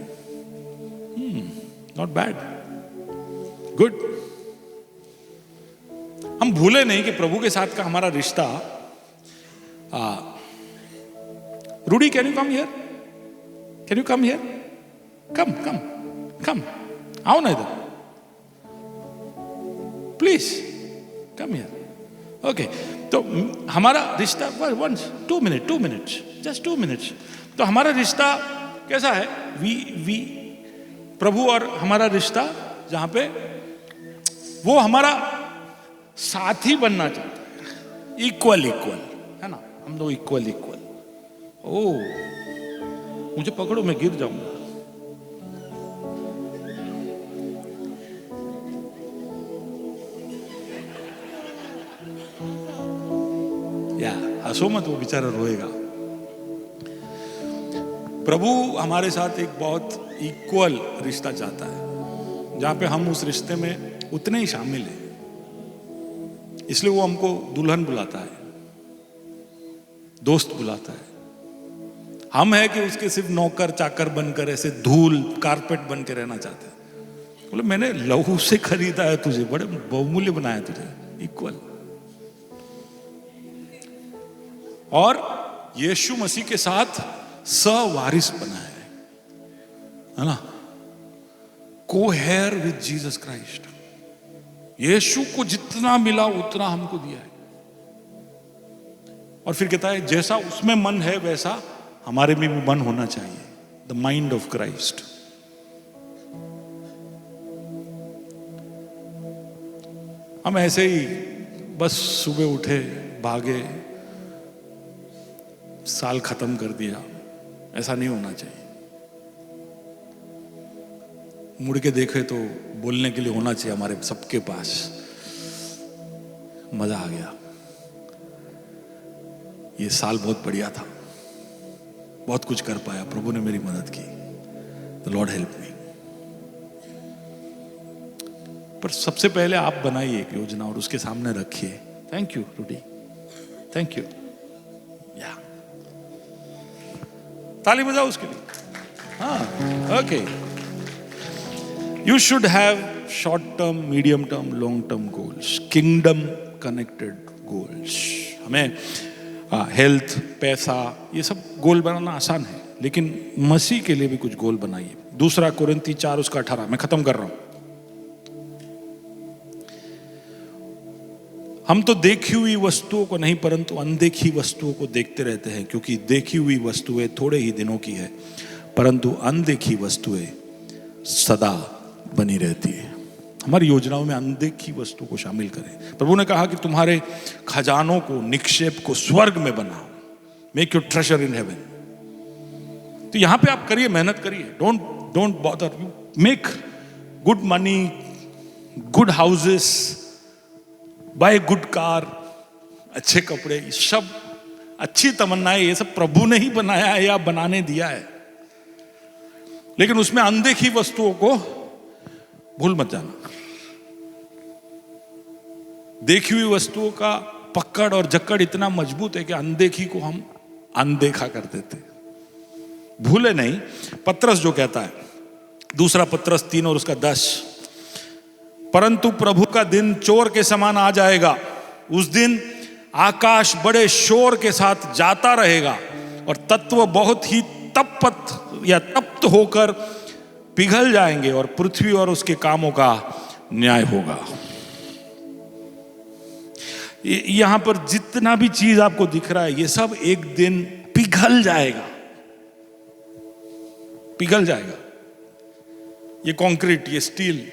Not bad, good. हम भूले नहीं कि प्रभु के साथ का हमारा रिश्ता। Rudy, can you come here? Can you come here? Come come come, आओ ना इधर प्लीज, कम हियर। ओके, तो हमारा रिश्ता वंस 2 मिनट्स, जस्ट 2 मिनट्स। तो हमारा रिश्ता कैसा है? वी प्रभु और हमारा रिश्ता जहां पे वो हमारा साथी बनना चाहता है, इक्वल है ना, हम दो इक्वल। ओ मुझे पकड़ो, मैं गिर जाऊंगा। या हंसो मत, वो बेचारा रोएगा। प्रभु हमारे साथ एक बहुत इक्वल रिश्ता चाहता है, जहां पे हम उस रिश्ते में उतने ही शामिल हैं। इसलिए वो हमको दुल्हन बुलाता है, दोस्त बुलाता है। हम है कि उसके सिर्फ नौकर चाकर बनकर ऐसे धूल कारपेट बन के रहना चाहते हैं। बोले मैंने लहू से खरीदा है तुझे, बड़े बहुमूल्य बनाया तुझे, इक्वल। और यीशु मसीह के साथ सवारिस बनाया है ना। को हेयर विद जीसस क्राइस्ट। यीशु को जितना मिला उतना हमको दिया है। और फिर कहता है जैसा उसमें मन है वैसा हमारे में भी मन होना चाहिए। The mind of Christ. हम ऐसे ही बस सुबह उठे, भागे, साल खत्म कर दिया, ऐसा नहीं होना चाहिए। मुड़ के देखे तो बोलने के लिए होना चाहिए हमारे सबके पास, मजा आ गया, ये साल बहुत बढ़िया था, बहुत कुछ कर पाया, प्रभु ने मेरी मदद की, द लॉर्ड हेल्प मी। पर सबसे पहले आप बनाइए एक योजना और उसके सामने रखिए। Thank you Rudy, thank you. या ताली बजाओ उसके लिए। हाँ, okay. You should have short term, medium term, long term goals, kingdom connected goals. हमें हेल्थ, पैसा, ये सब गोल बनाना आसान है, लेकिन मसीह के लिए भी कुछ गोल बनाइए। 2 कोरिन्थी 4:18, मैं खत्म कर रहा हूं। हम तो देखी हुई वस्तुओं को नहीं परंतु अनदेखी वस्तुओं को देखते रहते हैं, क्योंकि देखी हुई वस्तुएं थोड़े ही दिनों की है, परंतु अनदेखी वस्तुएं सदा बनी रहती है। हमारी योजनाओं में अनदेखी वस्तु को शामिल करें। प्रभु ने कहा कि तुम्हारे खजानों को, निक्षेप को स्वर्ग में बनाओ, make your treasure in heaven. तो यहां पे आप करिए, मेहनत करिए, don't bother, make good money, good houses, buy good car, अच्छे कपड़े, ये सब अच्छी तमन्नाएं, ये सब प्रभु ने ही बनाया है या बनाने दिया है। लेकिन उसमें अनदेखी वस्तुओं को भूल मत जाना। देखी हुई वस्तुओं का पकड़ और जकड़ इतना मजबूत है कि अनदेखी को हम अनदेखा कर देते, भूले नहीं। पत्रस जो कहता है, 2 पत्रस 3 और उसका 10, परंतु प्रभु का दिन चोर के समान आ जाएगा। उस दिन आकाश बड़े शोर के साथ जाता रहेगा और तत्व बहुत ही तप्त होकर पिघल जाएंगे और पृथ्वी और उसके कामों का न्याय होगा। यहां पर जितना भी चीज आपको दिख रहा है, ये सब एक दिन पिघल जाएगा, पिघल जाएगा। ये कंक्रीट, ये स्टील,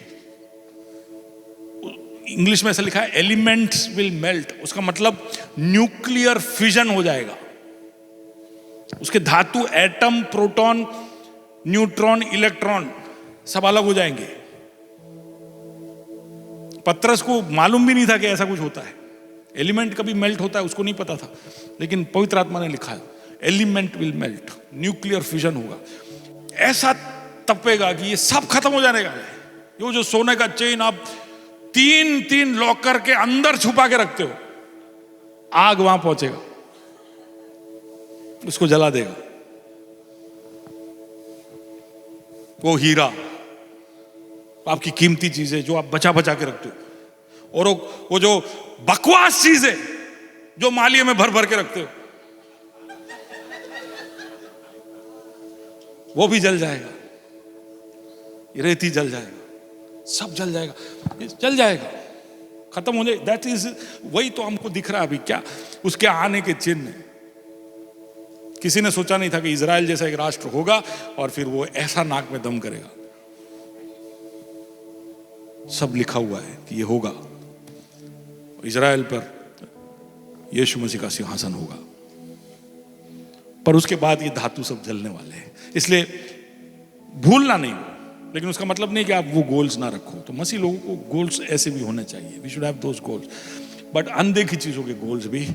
इंग्लिश में ऐसा लिखा है एलिमेंट्स विल मेल्ट। उसका मतलब न्यूक्लियर फिजन हो जाएगा। उसके धातु, एटम, प्रोटॉन, न्यूट्रॉन, इलेक्ट्रॉन सब अलग हो जाएंगे। पत्रस को मालूम भी नहीं था कि ऐसा कुछ होता है। एलिमेंट कभी मेल्ट होता है उसको नहीं पता था, लेकिन पवित्र आत्मा ने लिखा है element will melt, nuclear fission होगा। ऐसा तपेगा कि ये सब खत्म हो जाने का है। ये जो सोने का चेन आप 3 लॉकर के अंदर छुपा के रखते हो, आग वहां पहुंचेगा, उसको जला देगा। वो हीरा, आपकी कीमती चीजें जो आप बचा बचा के रखते हो, और वो जो बकवास चीजें जो मालिये में भर भर के रखते हो, वो भी जल जाएगा। ये रेती जल जाएगा, सब जल जाएगा, जल जाएगा, खत्म हो जाए। दैट इज, वही तो हमको दिख रहा है अभी। क्या उसके आने के चिन्ह। किसी ने सोचा नहीं था कि इजराइल जैसा एक राष्ट्र होगा और फिर वो ऐसा नाक में दम करेगा। सब लिखा हुआ है कि ये होगा, इजराइल पर यीशु मसीह का सिंहासन होगा, पर उसके बाद ये धातु सब जलने वाले हैं। इसलिए भूलना नहीं, लेकिन उसका मतलब नहीं कि आप वो गोल्स ना रखो। तो मसीह लोगों को गोल्स ऐसे भी होने चाहिए, we should have those goals, but अनदेखी चीजों के गोल्स भी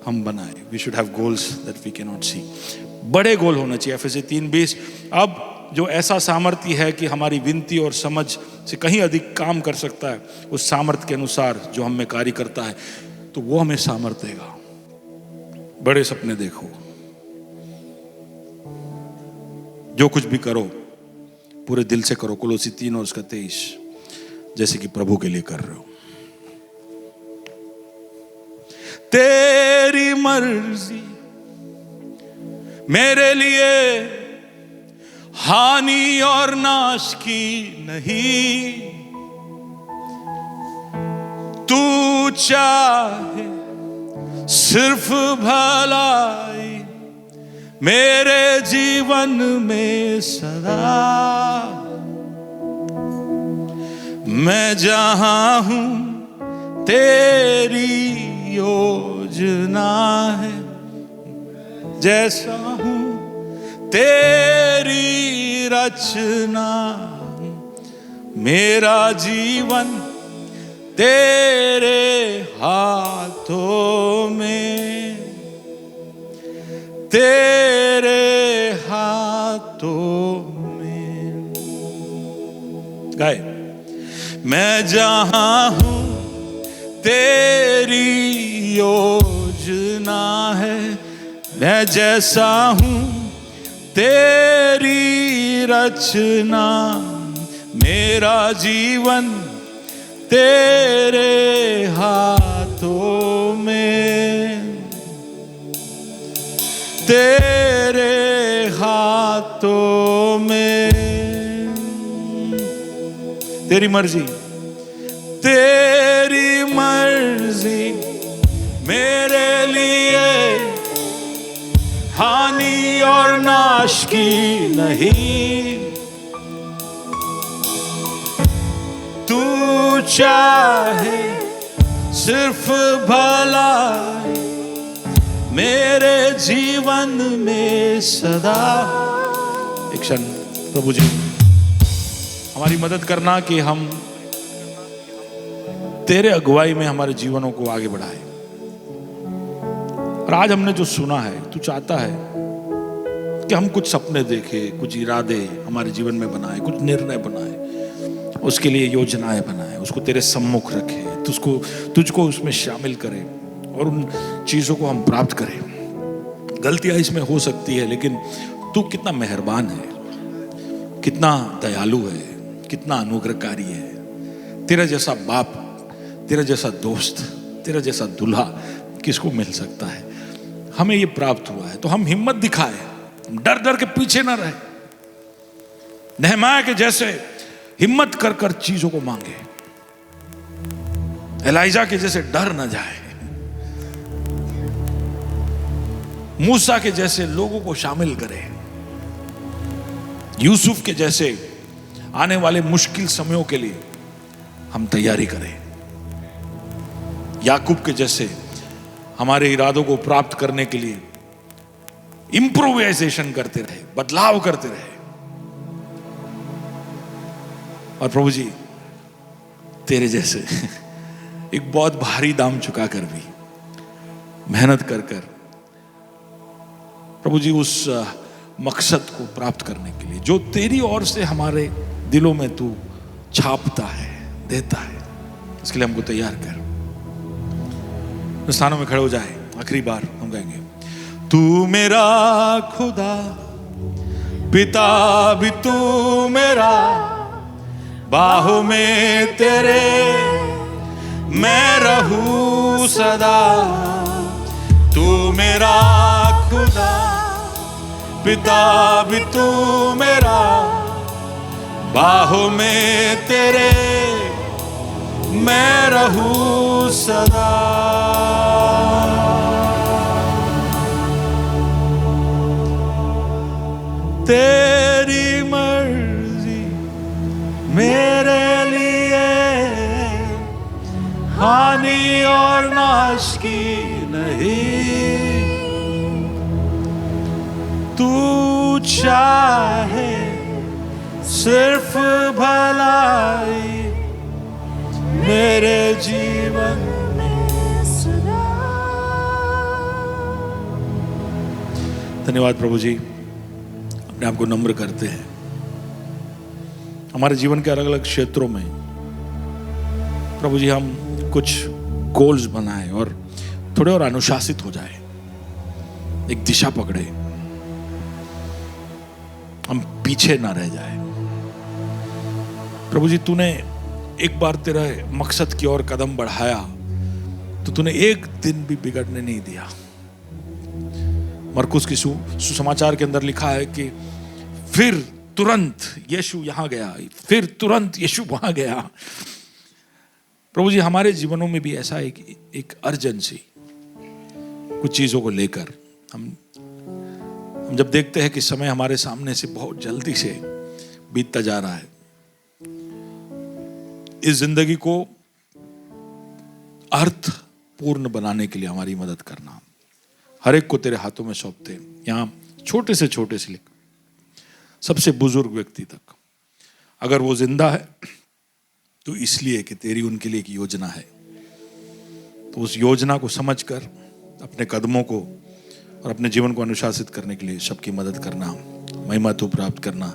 हम बनाए। We should have goals that we can not see. बड़े गोल होना चाहिए। एफएससी 3:20, अब जो ऐसा सामर्थ्य है कि हमारी विनती और समझ से कहीं अधिक काम कर सकता है, उस सामर्थ्य के अनुसार जो हम में कार्य करता है, तो वो हमें सामर्थ्य देगा। बड़े सपने देखो, जो कुछ भी करो पूरे दिल से करो। कोलोसी 3 और उसका 23, जैसे कि प्रभु के लिए कर रहे हो। तेरी मर्जी मेरे लिए हानि और नाश की नहीं। तू चाहे सिर्फ भलाई मेरे जीवन में सदा। मैं जहां हूं तेरी योजना है, जैसा हूं तेरी रचना। मेरा जीवन तेरे हाथों में, तेरे हाथों में। गाए। मैं जहां हूं तेरी योजना है, मैं जैसा हूं तेरी रचना। मेरा जीवन तेरे हाथों में, तेरे हाथों में। तेरी मर्जी, तेरी मर्जी मेरे लिए हानि और नाश की नहीं। तू चाहे सिर्फ भलाई मेरे जीवन में सदा। एक क्षण प्रभु जी हमारी मदद करना कि हम तेरे अगुवाई में हमारे जीवनों को आगे बढ़ाए। और आज हमने जो सुना है, तू चाहता है कि हम कुछ सपने देखें, कुछ इरादे हमारे जीवन में बनाए, कुछ निर्णय बनाए, उसके लिए योजनाएं बनाए, उसको तेरे सम्मुख रखे, तुझको उसमें शामिल करें और उन चीजों को हम प्राप्त करें। गलतियां इसमें हो सकती है, लेकिन तू कितना मेहरबान है, कितना दयालु है, कितना अनुग्रहकारी है। तेरा जैसा बाप, तेरा जैसा दोस्त, तेरा जैसा दूल्हा किसको मिल सकता है। हमें ये प्राप्त हुआ है तो हम हिम्मत दिखाए, डर डर के पीछे ना रहे। नेहमाया के जैसे हिम्मत कर कर चीजों को मांगे, एलाइजा के जैसे डर ना जाए, मूसा के जैसे लोगों को शामिल करे, यूसुफ के जैसे आने वाले मुश्किल समयों के लिए हम तैयारी करें, याकूब के जैसे हमारे इरादों को प्राप्त करने के लिए इंप्रोवाइजेशन करते रहे, बदलाव करते रहे। और प्रभु जी तेरे जैसे एक बहुत भारी दाम चुका कर भी मेहनत कर कर प्रभु जी उस मकसद को प्राप्त करने के लिए जो तेरी ओर से हमारे दिलों में तू छापता है, देता है, इसके लिए हमको तैयार कर। स्थानों में खड़े हो जाए, आखिरी बार हम गाएंगे। तू मेरा खुदा, पिता भी तू मेरा, बाहों में तेरे मैं रहूं सदा। तू मेरा खुदा, पिता भी तू मेरा, बाहों में तेरे मैं रहूं सदा। तेरी मर्जी मेरे लिए हानि और नाश की नहीं। तू चाहे सिर्फ भलाई मेरे जीवन में सदा। धन्यवाद प्रभु जी, अपने आप को नम्र करते हैं। हमारे जीवन के अलग अलग क्षेत्रों में प्रभु जी हम कुछ गोल्स बनाएं और थोड़े और अनुशासित हो जाए, एक दिशा पकड़े, हम पीछे ना रह जाए। प्रभु जी तूने एक बार तेरा मकसद की ओर कदम बढ़ाया तो तूने एक दिन भी बिगड़ने नहीं दिया। मरकुस की सुसमाचार के अंदर लिखा है कि फिर तुरंत यीशु यहाँ गया, फिर तुरंत यीशु वहां गया। प्रभु जी हमारे जीवनों में भी ऐसा एक अर्जेंसी कुछ चीजों को लेकर, हम जब देखते हैं कि समय हमारे सामने से बहुत जल्दी से बीतता जा रहा है, इस जिंदगी को अर्थपूर्ण बनाने के लिए हमारी मदद करना, हर एक को तेरे हाथों में सौंपते हैं। यहाँ छोटे से सबसे बुजुर्ग व्यक्ति तक, अगर वो जिंदा है तो इसलिए कि तेरी उनके लिए एक योजना है। तो उस योजना को समझकर अपने कदमों को और अपने जीवन को अनुशासित करने के लिए सबकी मदद करना, महिमा तो प्राप्त करना,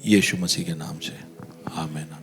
यीशु मसीह के नाम से, आमीन।